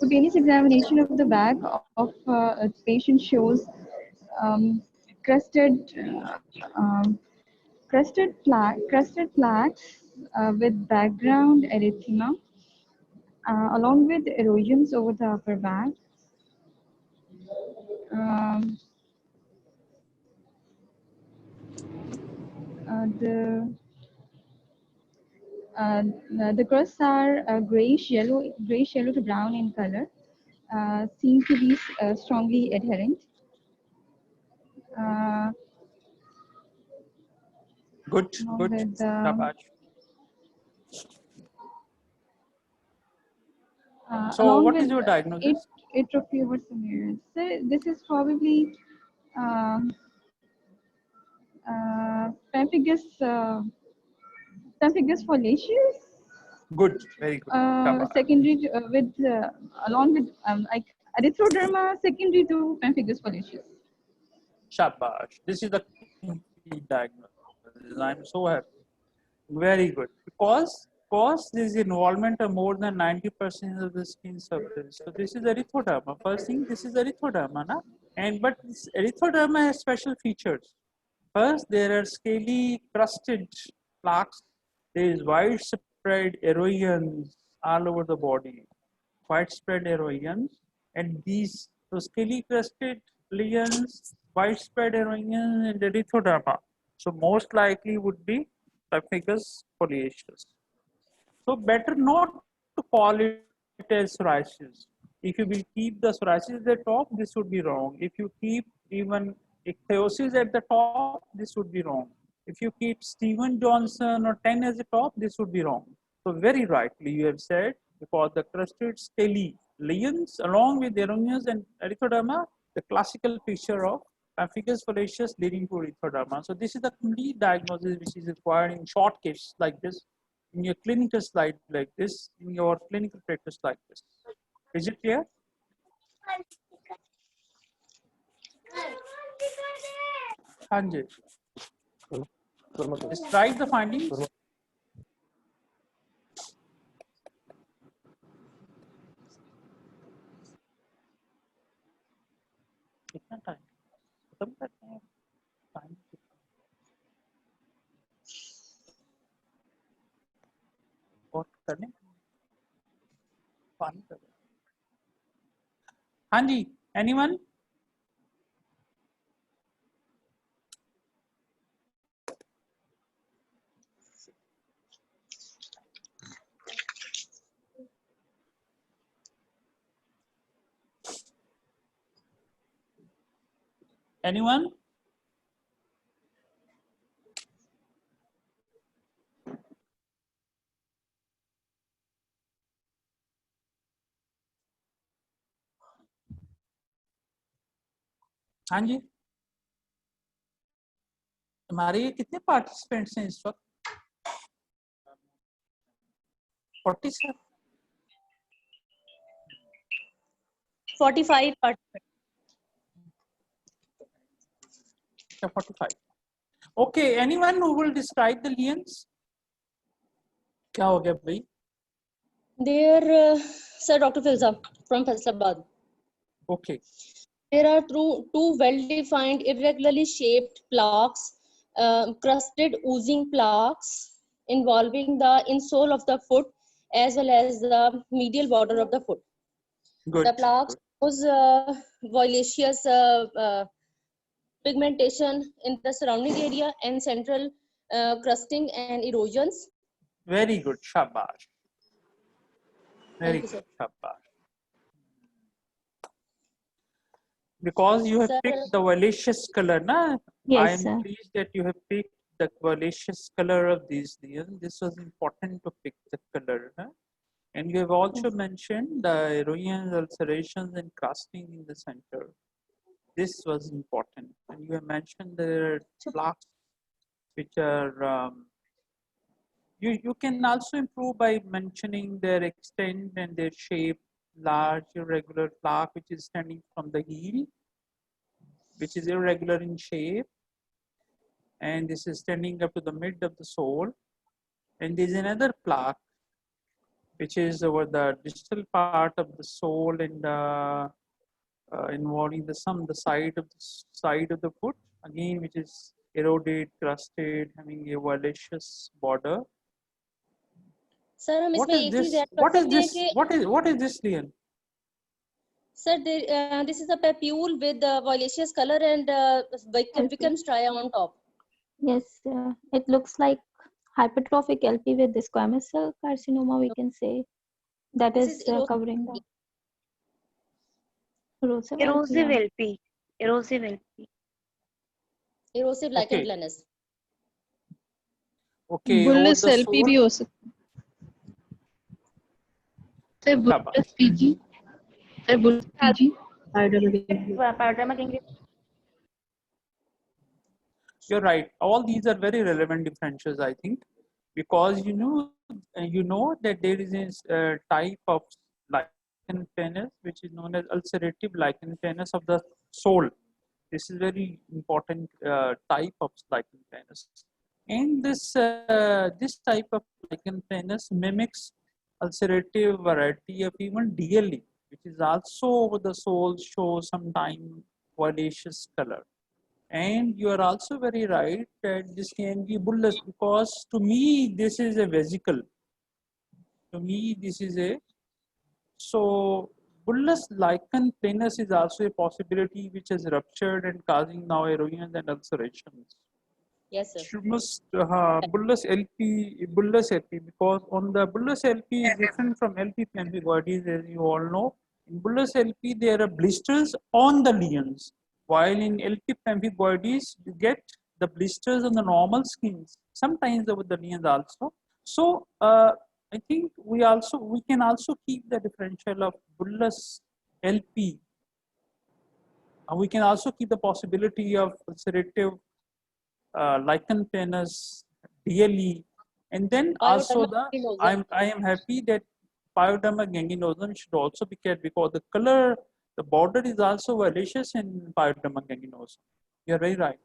Cutaneous examination of the back of a patient shows crusted plaques with background erythema, along with erosions over the upper back. The crusts are grayish yellow to brown in color, seem to be strongly adherent. Good. So what is your diagnosis? Atrophy over Samaras. So this is probably pemphigus foliaceus. Good, very good. Secondary along with like erythroderma, secondary to pemphigus foliaceus. Shabash. This is the complete diagnosis. I'm so happy. Very good. Because this involvement of more than 90% of the skin surface. So this is erythroderma. First thing, this is erythroderma, na? But this erythroderma has special features. First, there are scaly crusted plaques. There is widespread erosions all over the body. Widespread erosions, and these scaly crusted lesions, widespread erosions, and erythroderma. So most likely would be pemphigus foliaceus. So better not to call it as psoriasis. If you will keep the psoriasis at the top, this would be wrong. If you keep even ichthyosis at the top, this would be wrong. If you keep Steven Johnson or 10 as a top, this would be wrong. So very rightly you have said, because the crusted scaly lesions along with erroneous and erythroderma, the classical picture of pemphigus foliaceus leading to erythroderma. So this is the complete diagnosis which is required in short cases like this, in your clinical slide like this, in your clinical practice like this. Is it clear? Hanji. Describe the findings. कितना time खत्म करते हैं time और करने पानी कर हाँ जी एनीवन anyone हाँ जी हमारे ये कितने पार्टिसिपेंट्स हैं इस वक्त 47 45 participants. 45 okay anyone who will describe the lesions क्या हो गया भाई There, Sir Dr. Filza from Faisalabad. Okay. There are two well-defined, irregularly shaped plaques, crusted oozing plaques involving the insole of the foot as well as the medial border of the foot. Good. The plaques shows violaceous pigmentation in the surrounding area and central crusting and erosions. Very good, shabash. Very good, shabash. Because you have picked the violaceous color, na? Yes, I am pleased that you have picked the violaceous color of these lesions. This was important to pick the color. Huh? And you have also mentioned the erosions, ulcerations, and crusting in the center. This was important. And you have mentioned the plaques, which are, you can also improve by mentioning their extent and their shape, large irregular plaque, which is standing from the heel, which is irregular in shape. And this is standing up to the mid of the sole. And there is another plaque, which is over the distal part of the sole and involving the side of the foot, again, which is eroded, crusted, having a violaceous border. Sir, What is this? What is this? What is this, Lian? Sir, this is a papule with violaceous color and Vicam stria on top. Yes, it looks like hypertrophic LP with the squamous cell carcinoma, we can say. That is covering the erosive LP. Erosive LP. Erosive lichen planus. Okay. बुल्लस LP भी हो सकता है बुल्लस PG बुल्लस PG Pyoderma ganglion. You're right. All these are very relevant differentials, I think, because you know that there is a type of lichen planus which is known as ulcerative lichen planus of the sole. This is very important type of lichen planus, and this type of lichen planus mimics ulcerative variety of even DLE, which is also over the sole, shows sometimes violaceous color. And you are also very right that this can be bullous, because to me this is a vesicle. To me this is a, so bullous lichen planus is also a possibility which has ruptured and causing now erosions and ulcerations. Yes, sir. You must bullous LP, because on the bullous LP is different from LP pemphigoides, as you all know. In bullous LP there are blisters on the lesions, while in LP pemphigoides you get the blisters on the normal skins, sometimes over the lesions also. So I think we can also keep the differential of bullous LP. We can also keep the possibility of ulcerative lichen planus, DLE, and then also I am happy that pyoderma gangrenosum should also be kept because the color, the border is also vivacious in pyoderma gangrenosum. You are very right.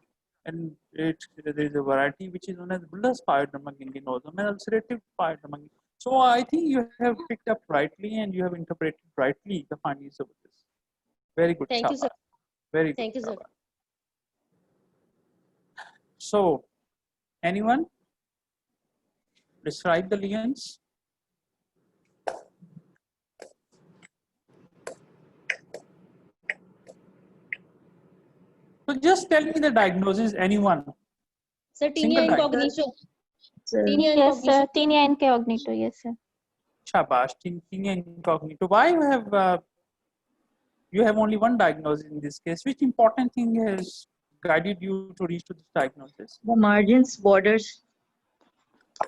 And there is a variety which is known as bullous pyoderma gangrenosum and ulcerative pyoderma. So I think you have picked up rightly and you have interpreted rightly the findings of this. Very good. Thank you, sir. Very good. Thank you, sir. So, anyone describe the lesions? So just tell me the diagnosis, anyone. Sir, tinea incognito. Yes, sir. Tinea incognito. Yes, sir. Shabash, tinea incognito. Why you have only one diagnosis in this case? Which important thing has guided you to reach to this diagnosis? The margins, borders.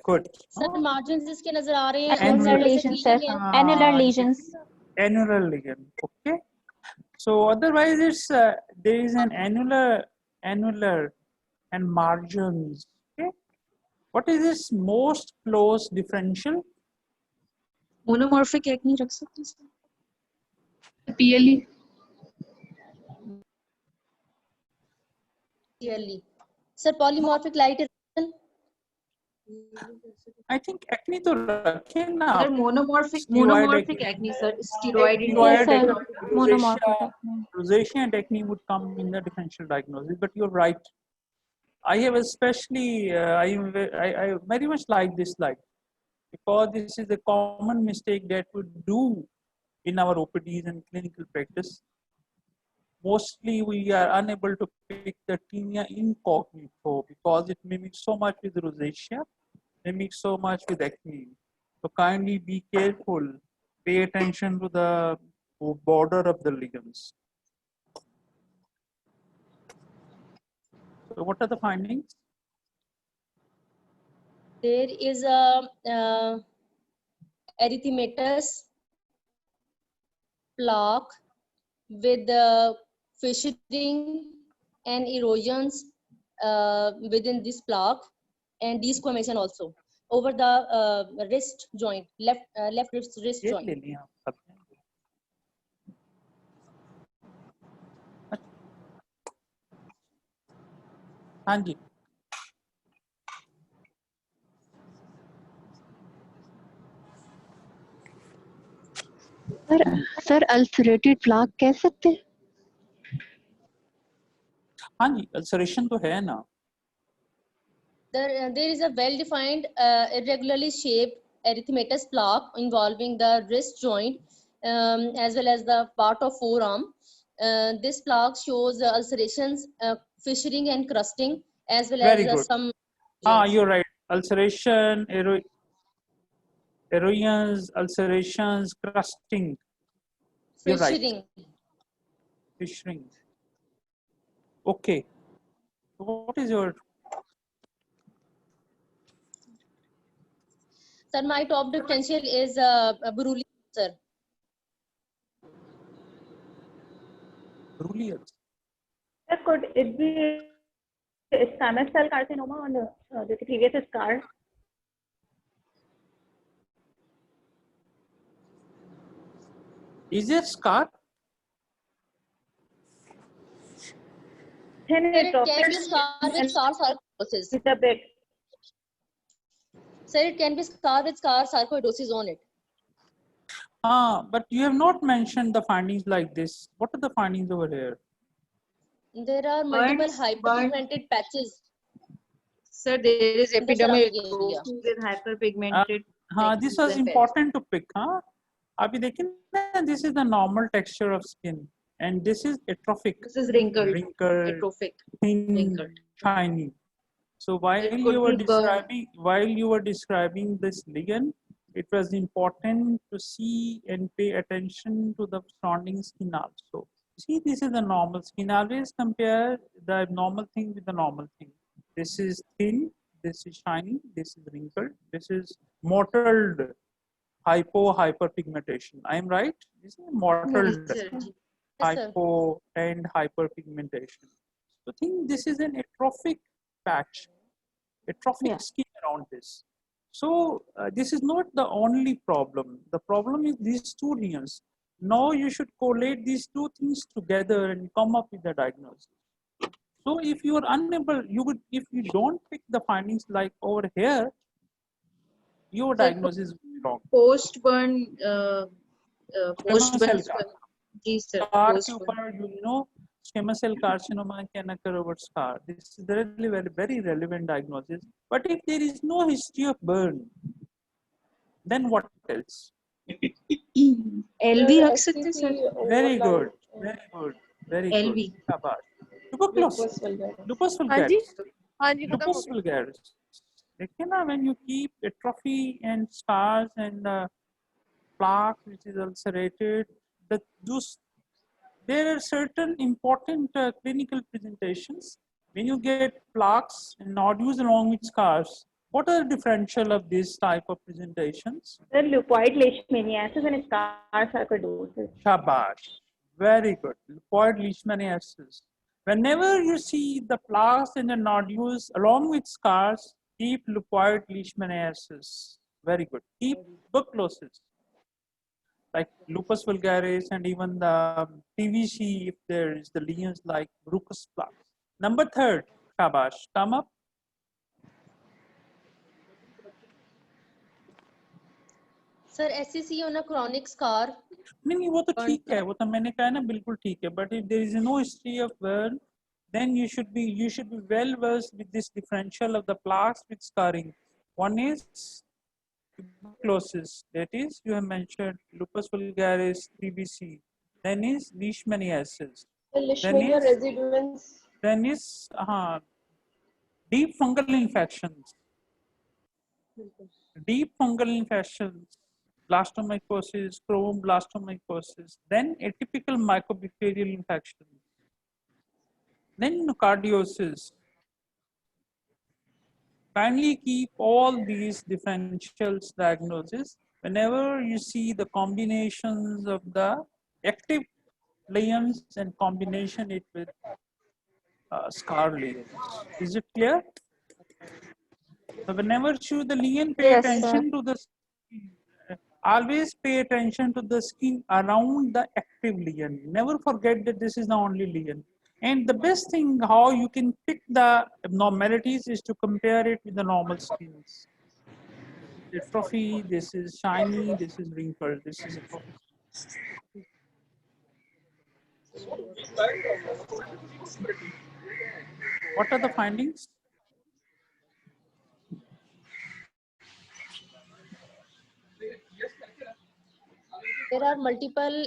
Good. Sir, margins इसके नजर आ रहे हैं. Annular lesions, sir. Annular lesions. Annular lesion. Okay. So otherwise, it's there is an annular, and margins. Okay. What is this most close differential? Monomorphic acne रख सकते हैं sir? PLE. Clearly. Sir, polymorphic light erosion. I think acne to rakhe na. Sir, monomorphic acne, sir. Steroid Yes, sir. Rosacea, Monomorphic acne. rosacea and acne would come in the differential diagnosis, but you're right. I have especially, I very much like this slide because this is a common mistake that we do in our OPDs and clinical practice. Mostly we are unable to pick the tinea incognito because it mimics so much with rosacea, mimics so much with acne. So kindly be careful, pay attention to the border of the ligaments. So what are the findings? There is a erythematous plaque with fissuring and erosions within this plaque and desquamation also over the wrist joint, left wrist joint. हाँ जी. Sir ulcerated plaque कह सकते हैं? हाँ जी, ulceration तो है ना. There is a well-defined irregularly shaped erythematous plaque involving the wrist joint as well as the part of forearm. This plaque shows ulcerations, fissuring and crusting as well Very as good. some. Ah, you're right. Ulceration, erosions, ulcerations, crusting. You're Fissuring. right. Fissuring. Okay. So what is your? Sir, my top differential is Buruli, sir. Buruli. Sir, could it be squamous cell carcinoma on the previous scar? Is there scar? Sir, it can be scar with scar sarcoidosis. It's a bit. Sir, it can be scar with scar sarcoidosis on it. But you have not mentioned the findings like this. What are the findings over here? There are multiple hyperpigmented patches. Sir, there is in the epidermal surrounding area. with hyperpigmented. This was important to pick. Abhi dekhiye na, this is the normal texture of skin, and this is atrophic. This is wrinkled, atrophic, thin, wrinkled. shiny. So while you were describing this ligand, it was important to see and pay attention to the surrounding skin also. See, this is the normal skin. Always compare the abnormal thing with the normal thing. This is thin, this is shiny, this is wrinkled, this is mottled hyperpigmentation. I am right? This is mottled hypo and hyperpigmentation. So think this is an atrophic patch, atrophic skin around this. So this is not the only problem. The problem is these two lesions. Now you should collate these two things together and come up with the diagnosis. So if you are unable, if you don't pick the findings like over here, your diagnosis will be wrong. Post burn, Squamous cell scar. के ऊपर you know squamous cell carcinoma can occur over scar. This is really very relevant diagnosis. But if there is no history of burn, then what else? LV रख सकते हैं sir. Very good, very good. LV. Tuberculosis, lupus vulgaris. Lupus vulgaris. देखिए ना, when you keep atrophy and scars and plaque which is ulcerated, there are certain important clinical presentations. When you get plaques and nodules along with scars, what are the differential of this type of presentations? The leukoid leishmaniasis and scar sarcoidosis. Shabash. Very good. Leukoid leishmaniasis. Whenever you see the plaques and the nodules along with scars, keep leukoid leishmaniasis. Very good. Keep tuberculosis, like lupus vulgaris and even the PVC if there is the lesions like Bruch's plaques. Number 3, Shabash. Come up. Sir, SCC on a chronic scar. नहीं वो तो ठीक है, वो तो मैंने कहा ना बिल्कुल ठीक है. But if there is no history of burn, then you should be well versed with this differential of the plaques with scarring. One is tuberculosis, that is you have mentioned lupus vulgaris, PBC. Then is leishmaniasis. Leishmania residuans. Then is deep fungal infections. Deep fungal infections, blastomycosis, chromblastomycosis, then atypical mycobacterial infection, then nocardiosis. Kindly keep all these differentials diagnosis whenever you see the combinations of the active lesions and combination it with scar lesions. Is it clear? So whenever you choose the lesion, pay attention to the skin. Always pay attention to the skin around the active lesion. Never forget that this is the only lesion. And the best thing how you can pick the abnormalities is to compare it with the normal skins. Atrophy, this is shiny, this is wrinkled, this is atrophy. What are the findings? There are multiple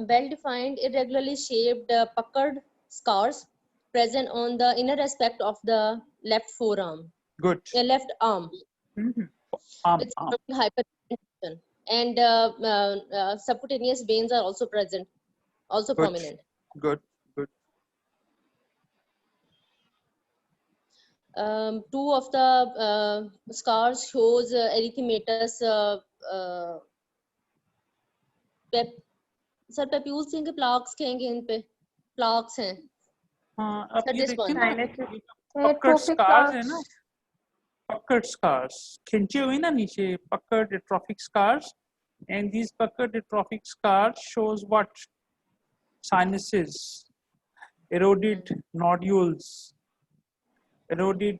well-defined, irregularly shaped, puckered scars present on the inner aspect of the left forearm. Good. Left arm. It's hypertension, and subcutaneous veins are also present, also Good. prominent. Good. Good. Two of the scars shows erythematous sir papules के plaques कहेंगे इन पे plaques हैं. हाँ, अब Sir, ये this देखिए one. ना, puckered scars है ना, puckered scars, खिंचे हुए ना नीचे, puckered atrophic scars, and these puckered atrophic scars shows what? Sinuses, eroded nodules, eroded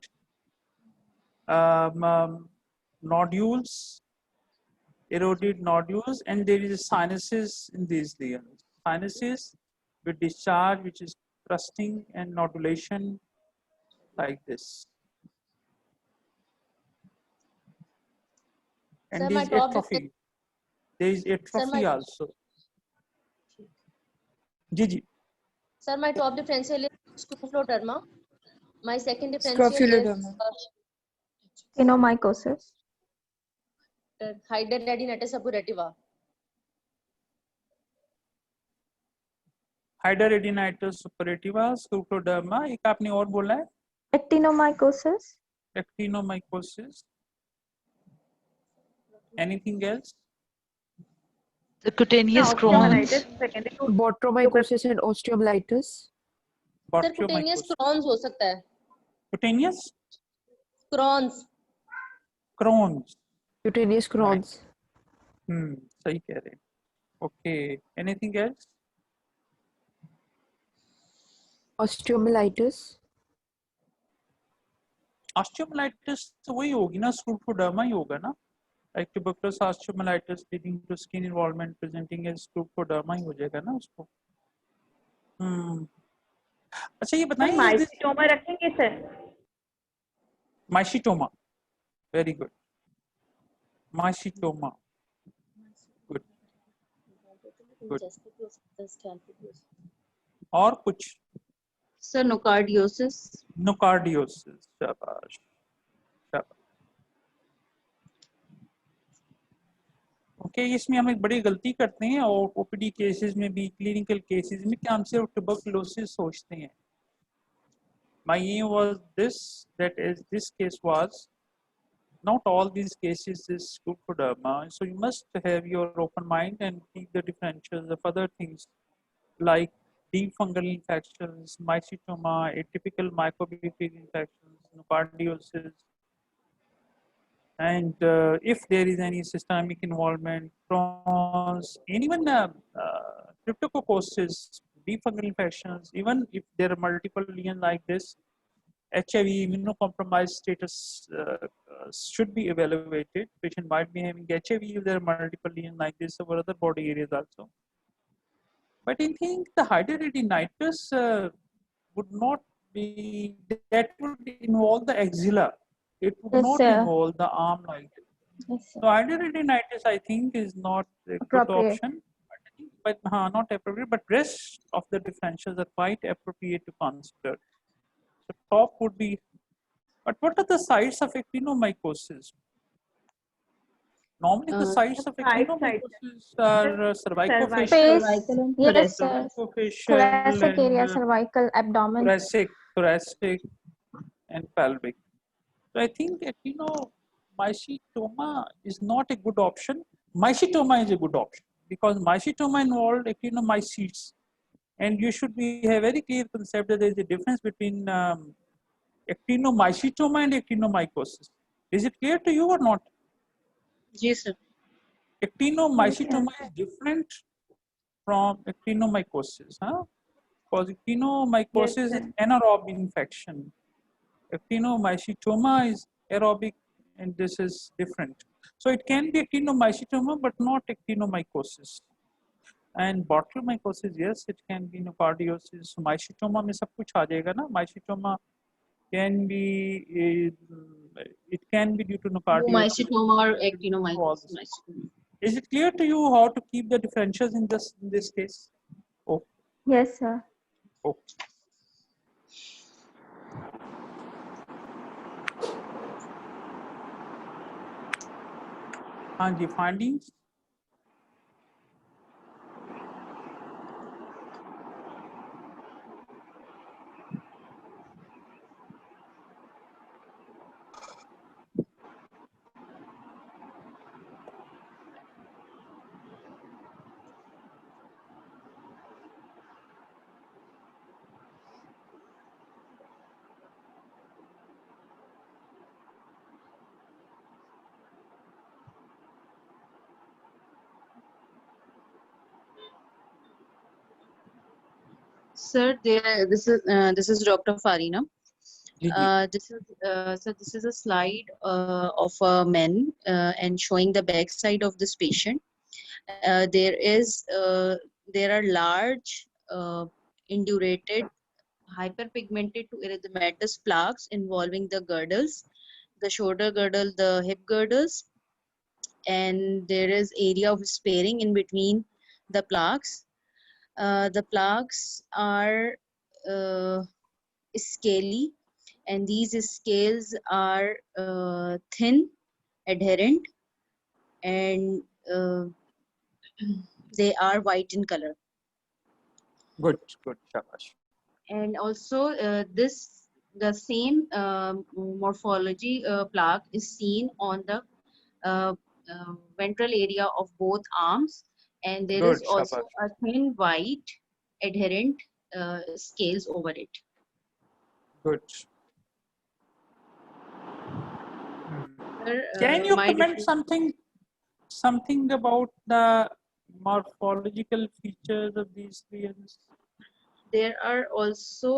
eroded nodules, and there is sinuses in these lesions. Sinuses with discharge which is crusting and nodulation like this. And Sir, there my is top atrophy. There is atrophy also. Gigi. Sir, my top differential is scrophloderma. My second differential is Pneumocystis. hydradenitis suppurativa. Hydradenitis suppurativa, scrophloderma. एक आपने और बोला है? Actinomycosis. Actinomycosis. Anything else? The cutaneous No, Crohn's, osteomyelitis secondary to botryomycosis and osteomyelitis. Sir cutaneous Crohn's हो सकता है. Cutaneous? क्रॉन्स. Crohn's. Cutaneous Crohn's. सही कह रहे हैं. Okay. Anything else? Osteomyelitis. Osteomyelitis तो वही होगी ना, scleroderma ही होगा ना, like tuberculous osteomyelitis leading to skin involvement presenting as scleroderma ही हो जाएगा ना उसको. अच्छा ये बताइए, माइसीटोमा रखेंगे sir? Mycetoma. Very good. Mycetoma. Good. Good. और कुछ? Sir, nocardiosis. Nocardiosis. शाबाश. ओके, इसमें हम एक बड़ी गलती करते हैं और ओपीडी केसेस में भी, क्लिनिकल केसेस में, कि हम सिर्फ ट्यूबरकुलोसिस सोचते हैं. My aim was this, that is, this case was, not all these cases is scleroderma. So you must have your open mind and keep the differentials of other things like deep fungal infections, mycetoma, atypical mycobacterial infections, nocardiosis, and if there is any systemic involvement, Crohn's, and even cryptococcosis, deep fungal infections, even if there are multiple lesions like this, HIV immunocompromised status should be evaluated. Patient might be having HIV if there are multiple lesions like this over other body areas also. But I think the hidradenitis would not be, that would involve the axilla. It would not involve the arm like this. So hidradenitis, I think, is not a good option. But not appropriate, but rest of the differentials are quite appropriate to consider. So top would be, but what are the sites of actinomycosis? Normally the sites of actinomycosis are cervicofacial, Yes, sir. Thoracic area, cervical, abdomen. Thoracic and pelvic. So I think actinomycetoma is not a good option. Mycetoma is a good option because mycetoma involved actinomycetes. And you should have very clear concept that there is a difference between actinomycetoma and actinomycosis. Is it clear to you or not? Yes, sir. Actinomycetoma is different from actinomycosis. Because actinomycosis is anaerobic infection. Actinomycetoma is aerobic, and this is different. So it can be actinomycetoma, but not actinomycosis. And botryomycosis, yes, it can be nocardiosis. Mycetoma में सब कुछ आ जाएगा ना. Mycetoma can be, it can be due to nocardiosis. Mycetoma or actinomycosis. Is it clear to you how to keep the differentials in this case? Oh. Yes, sir. Oh. हाँ जी, findings. Sir, this is Dr. Farina. This is a slide of a man and showing the back side of this patient. There are large indurated hyperpigmented to erythematous plaques involving the girdles, the shoulder girdle, the hip girdles, and there is area of sparing in between the plaques. The plaques are scaly, and these scales are thin, adherent, and they are white in color. Good, shabash. And also this the same morphology plaque is seen on the ventral area of both arms, and there is Good, also Shabash. a thin white adherent scales over it. Good. Sir, Can you my comment different- something about the morphological features of these lesions? There are also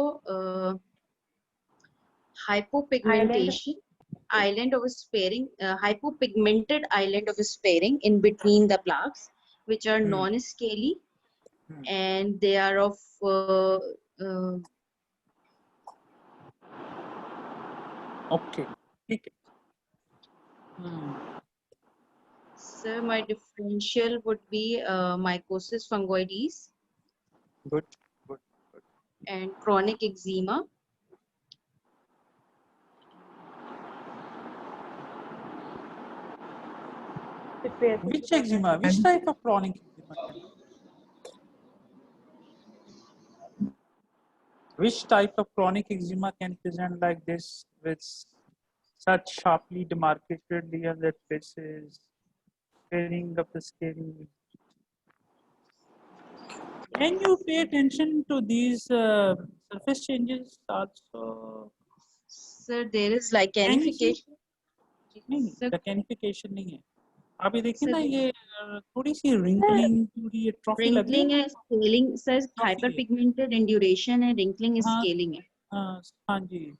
hypopigmentation, island of sparing, hypopigmented island of sparing in between the plaques, which are non-scaly, and they are of okay. Sir, my differential would be mycosis fungoides Good, good. and chronic eczema. Which eczema? Which type of chronic eczema? Which type of chronic eczema can present like this with such sharply demarcated lesions at faces, sparing of the skin? Can you pay attention to these surface changes also? Sir, there is lichenification. नहीं, lichenification नहीं है. आप ये देखिए Sir, ना, ये थोड़ी सी wrinkling, थोड़ी ये trophy लग रही wrinkling है. है, scaling, sir, hyperpigmented induration है, wrinkling है, हाँ, scaling है. हाँ जी.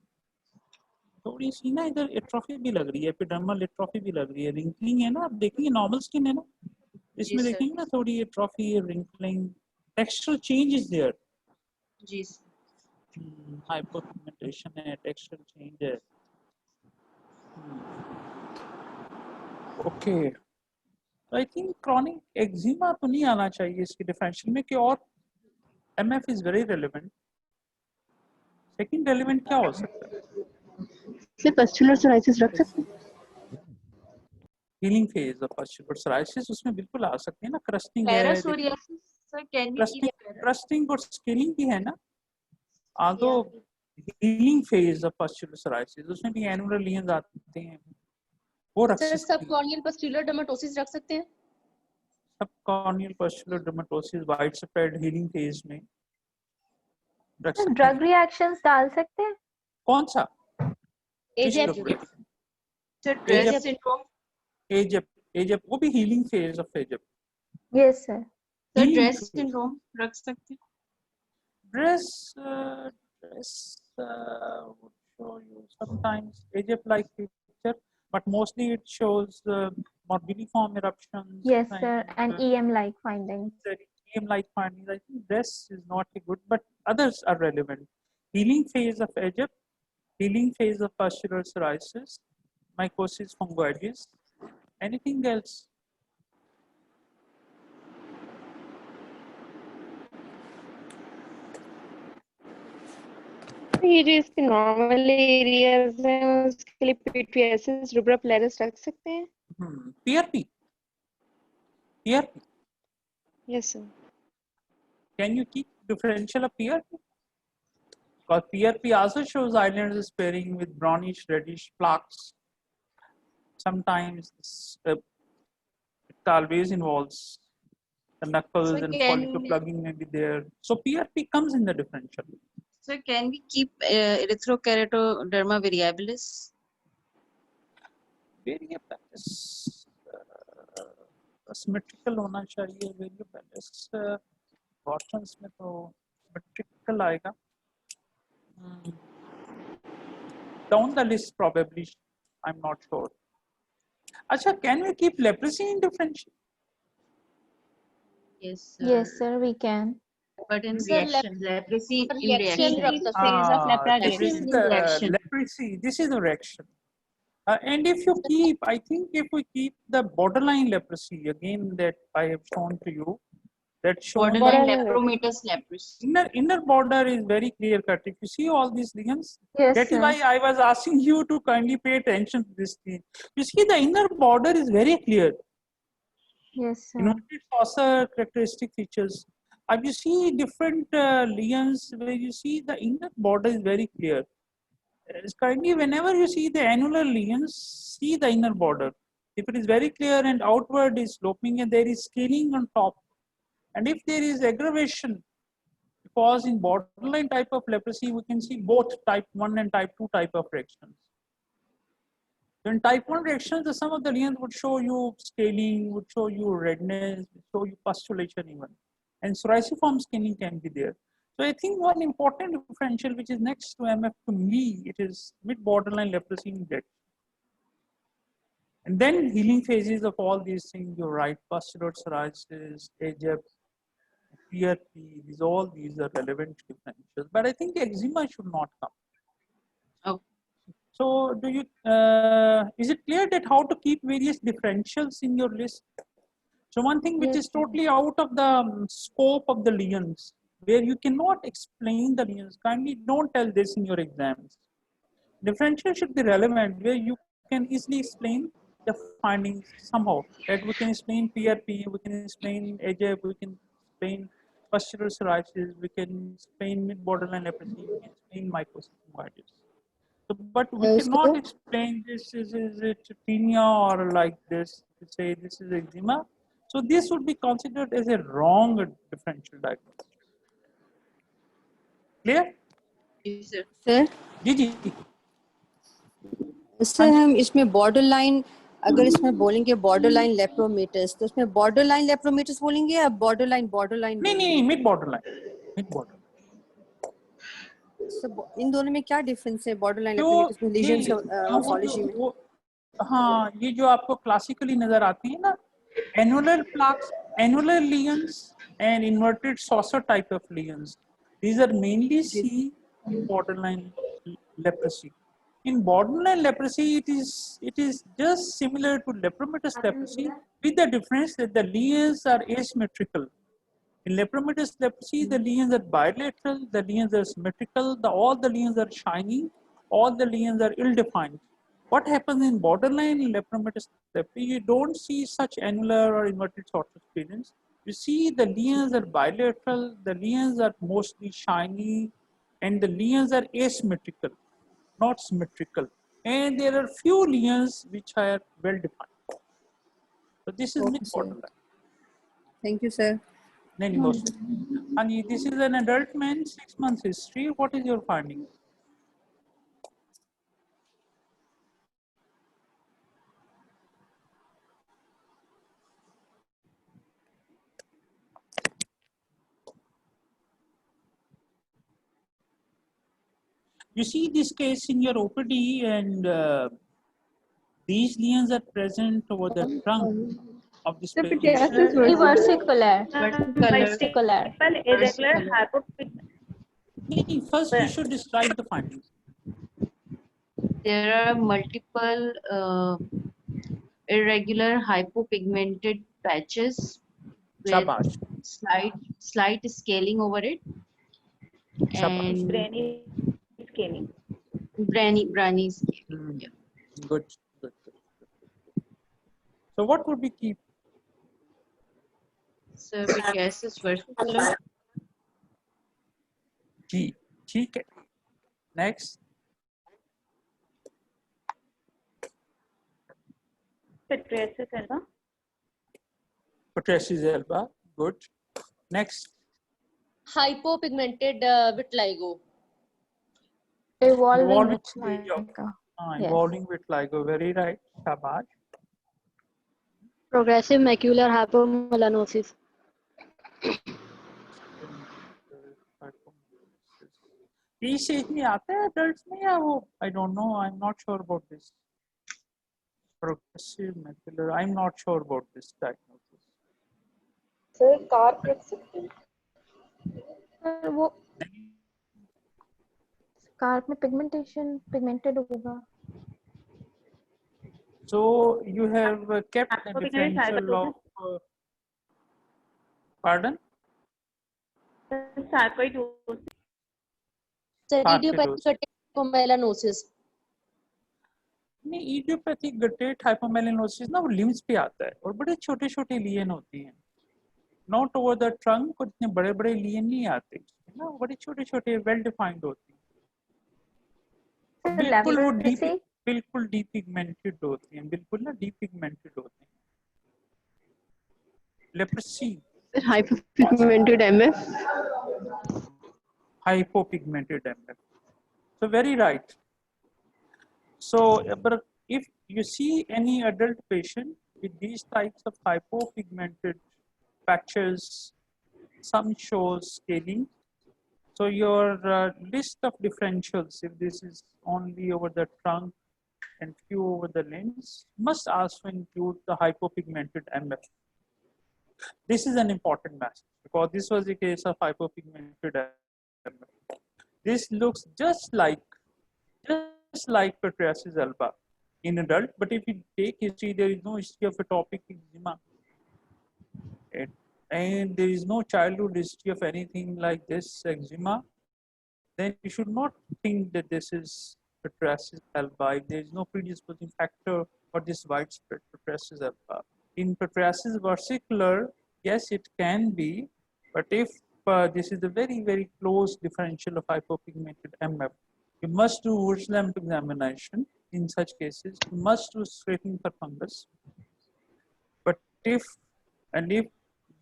थोड़ी सी ना इधर एट्रोफी भी लग रही है, एपिडर्मल एट्रोफी भी लग रही है, रिंकलिंग है ना. आप देखेंगे नॉर्मल स्किन है ना, इसमें sir. देखेंगे ना थोड़ी atrophy, wrinkling, textural change is there. जी. हाइपोपिगमेंटेशन है, टेक्सचरल चेंज है. Okay, I think chronic eczema तो नहीं आना चाहिए इसके डिफरेंशियल में, कि और MF is very relevant. Second relevant क्या हो सकता है? सिर्फ पस्चुलर सोराइसिस रख सकते हैं. Healing phase of pustular psoriasis उसमें बिल्कुल आ सकते हैं ना. क्रस्टिंग है, Parasoriasis, sir, can we keep crusting और स्केलिंग भी है ना. Aldous healing phase of pustular psoriasis उसमें भी एनुलर लीजन्स आते हैं, वो रख सर सकते हैं. सबकॉर्नियल पस्ट्यूलर डर्मेटोसिस रख सकते हैं. Subcorneal pustular dermatosis widespread healing phase में रख सकते हैं. ड्रग रिएक्शंस डाल सकते हैं. कौन सा? एजेप. Sir, DRESS syndrome. एजेप वो भी healing phase of AGEP. Yes sir. Sir, DRESS syndrome रख सकते हैं. Dress would show you sometimes Egypt-like picture, but mostly it shows morbilliform eruptions. Yes, sir, and EM-like findings. EM-like findings. I think dress is not good, but others are relevant. Healing phase of Egypt, healing phase of pustular psoriasis, mycosis fungoides. Anything else? ये जो इसके normal areas हैं उसके लिए pityriasis, rubra प्लेरिस रख सकते हैं. PRP. Yes, sir. Can you keep differential of PRP? Because PRP also shows islands sparing with brownish reddish plaques. Sometimes it always involves the knuckles and follicle plugging may be there. So PRP comes in the differential. So can we keep erythrokeratoderma variabilis? Variabilis symmetrical होना चाहिए. Variabilis Gaussians में तो symmetrical आएगा. Down the list probably, I'm not sure. Acha, can we keep leprosy in differential? Yes, sir. Yes, sir, we can. But in Sir, reaction, leprosy in reaction reaction. of the phase of This is leprosy. the leprosy. This is the reaction. And if you keep, I think if we keep the borderline leprosy again that I have shown to you, that shown Borderline lepromatous leprosy. inner border is very clear cut. If you see all these lesions, Yes, that is sir. why I was asking you to kindly pay attention to this thing. You see the inner border is very clear. Yes, sir. Inverted fossa characteristic features. You see different lesions where you see the inner border is very clear. kindly, whenever you see the annular lesions, see the inner border. If it is very clear and outward is sloping and there is scaling on top, and if there is aggravation, because in borderline type of leprosy, we can see both type 1 and type 2 type of reactions. In type 1 reactions, some of the lesions would show you scaling, would show you redness, would show you pustulation even. And psoriasiform scaling can be there. So I think one important differential which is next to MF to me, it is mid-borderline leprosy in dead. And then healing phases of all these things, you're right, pustular psoriasis, AGEP, PRP, all these are relevant differentials. But I think eczema should not come. Oh. So do you, is it clear that how to keep various differentials in your list? So one thing which is totally out of the scope of the lesions, where you cannot explain the lesions, kindly don't tell this in your exams. Differential should be relevant, where you can easily explain the findings somehow. That we can explain PRP, we can explain AGEP, we can explain pustular psoriasis, we can explain mid-borderline leprosy, we can explain mycosyngitis. So, but we cannot explain this, is it tinea or like this, to say this is eczema. So this would be considered as a wrong differential diagnosis. Clear? Yes, sir. Sir जी जी sir हम इसमें border line, अगर इसमें बोलेंगे border line लेप्रोमेटस, तो इसमें border line लेप्रोमेटस बोलेंगे या बॉर्डर लाइन नहीं मिड बॉर्डर लाइन इन दोनों में क्या डिफरेंस है? बॉर्डर लाइन लेप्रोमेटस में लीजन्स मॉर्फोलॉजी में? हाँ, ये जो आपको क्लासिकली नजर आती है ना, annular plaques, annular lesions and inverted saucer type of lesions, these are mainly seen in borderline leprosy. In borderline leprosy, it is just similar to lepromatous leprosy, with the difference that the lesions are asymmetrical. In lepromatous leprosy, the lesions are bilateral, the lesions are symmetrical, all the lesions are shiny, all the lesions are ill-defined. What happens in borderline lepromatous leprosy, you don't see such annular or inverted sort of appearance. You see the lesions are bilateral, the lesions are mostly shiny, and the lesions are asymmetrical, not symmetrical. And there are few lesions which are well defined. So this is mid-borderline. Thank you, sir. And this is an adult man, 6 months history. What is your finding? You see this case in your OPD, and these lesions are present over the trunk of this patient. Versicular. Irregular hypopigmentation. First, you should describe the findings. There are multiple irregular hypopigmented patches with slight scaling over it, and Brany scaling. Brany scaling. Yeah. Good. So what would we keep? Cervicasis versicolor. G. ठीक है. Next. Pityriasis alba. Pityriasis alba. Good. Next. Hypopigmented vitiligo. Evolving vitiligo. Evolving vitiligo. Very right. Shabash. Progressive macular hypomelanosis. इस as में आता है adults में या वो? I don't know. I'm not sure about this. Progressive macular. I'm not sure about this diagnosis. Sir, carp रख सकते हैं? वो कार्प में पिगमेंटेड होगा. So you have kept the differential of pardon? Sarcoidosis. Idiopathic hypomelanosis. नहीं, idiopathic guttate hypomelanosis ना वो limbs पे आता है और बड़े छोटे-छोटे lesion होती हैं. Not over the trunk, कुछ इतने बड़े-बड़े lesion नहीं आते ना, बड़े छोटे-छोटे well defined होती हैं. बिल्कुल वो leprosy? बिल्कुल डीपिगमेंटेड होते हैं, बिल्कुल ना डीपिगमेंटेड होते हैं। Leprosy Hyperpigmented MF. hypopigmented MF. So very right. So but if you see any adult patient with these types of hypopigmented patches, some shows scaling. So your list of differentials, if this is only over the trunk and few over the limbs, must also include the hypopigmented MF. This is an important message because this was a case of hypopigmented MF. This looks just like pityriasis alba in adult, but if you take history, there is no history of atopic eczema, and there is no childhood history of anything like this eczema. Then you should not think that this is pityriasis alba. If there is no predisposing factor for this widespread pityriasis alba. In pityriasis versicolor, yes, it can be, but if this is a very, very close differential of hypopigmented MF, you must do Wurtzlamp examination in such cases. You must do scraping for fungus. But if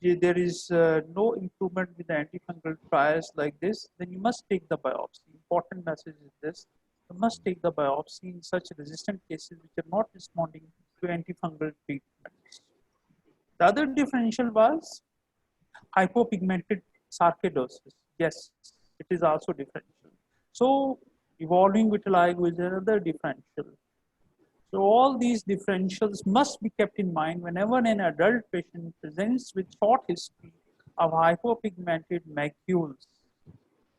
there is no improvement with the antifungal trials like this, then you must take the biopsy. Important message is this: you must take the biopsy in such resistant cases which are not responding to antifungal treatments. The other differential was hypopigmented sarcoidosis. Yes, it is also differential. So evolving vitiligo is another differential. So all these differentials must be kept in mind whenever an adult patient presents with short history of hypopigmented macules,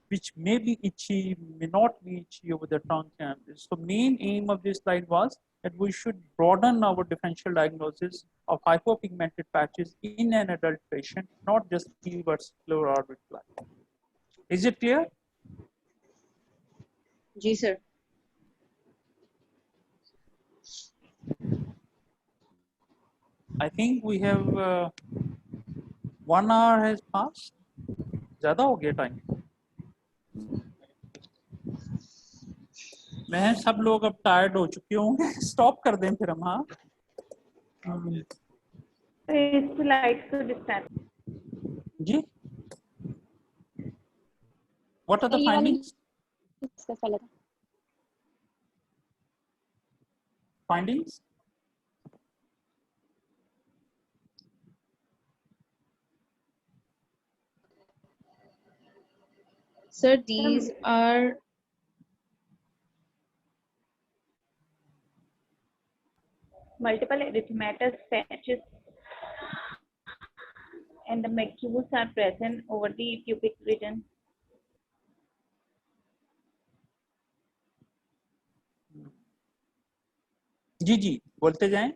which may be itchy, may not be itchy over the trunk canvas. So main aim of this slide was that we should broaden our differential diagnosis of hypopigmented patches in an adult patient, not just versicolor or vitiligo. Is it clear? Ji, sir. I think we have 1 hour has passed. ज़्यादा हो गया time. मैं सब लोग अब tired हो चुके होंगे, स्टॉप कर दें फिर हम। हाँ जी, what are the findings? Findings? Sir, these are multiple erythematous patches and the macules are present over the pubic region. जी जी बोलते जाएं।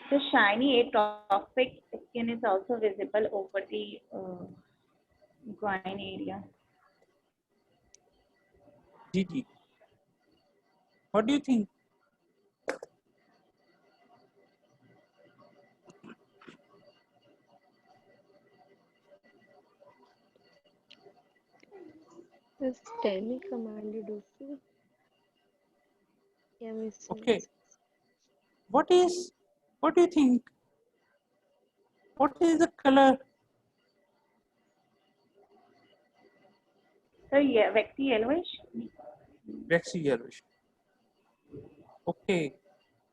The shiny atrophic skin is also visible over the groin area. Ji ji, what do you think? Systemic amyloidosis. Okay, what do you think? What is the color? So yeah, waxy yellowish. Waxy yellowish. Okay,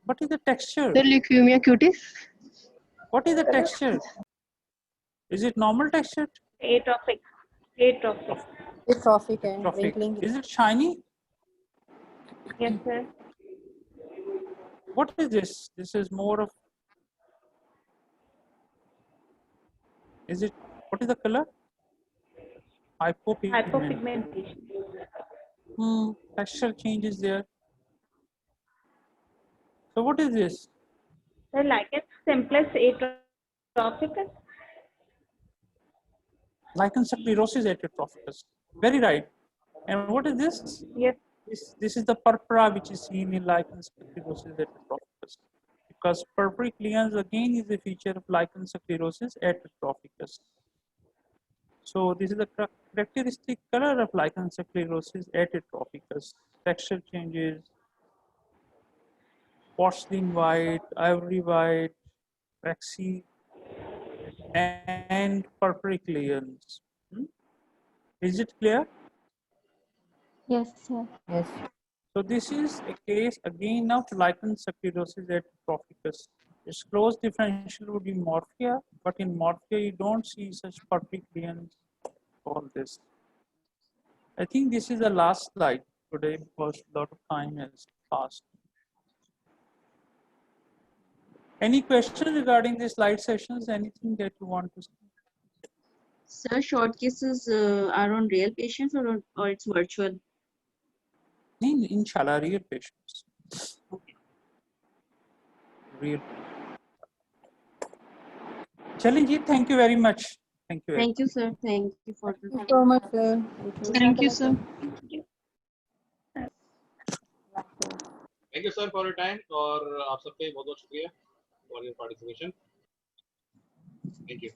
what is the texture? The leukemia cutis. What is the texture? Is it normal texture? Atrophic. Atrophic. Atrophic and Atrophic. wrinkling. Is it shiny? Yes, sir. What is this? This is more of. Is it? What is the color? Hypopigmentation. Texture change is there. So what is this? So like a simplest atrophicus. Lichen sclerosis atrophicus. Very right. And what is this? Yes. This is the purpura which is seen in lichen sclerosis atropicus, because purpuric lesions again is a feature of lichen sclerosis atropicus. So this is the characteristic color of lichen sclerosis atropicus. Texture changes, porcelain white, ivory white, waxy, and purpuric lesions. Is it clear? Yes, sir. Yes. So this is a case again of lichen sclerosis atropicus. Its close differential would be morphia, but in morphia you don't see such purpuric lesions. All this. I think this is the last slide today because a lot of time has passed. Any questions regarding the slide sessions? Anything that you want to say? Sir, short cases are on real patients or it's virtual? Inshallah, real patients. Okay. Real. Chalenji, thank you very much. Thank you. Thank you, sir. Thank you for the. Thank you so much, sir. Thank you, sir. Thank you, sir, for your time. और आप सबके बहुत बहुत शुक्रिया for your participation. Thank you.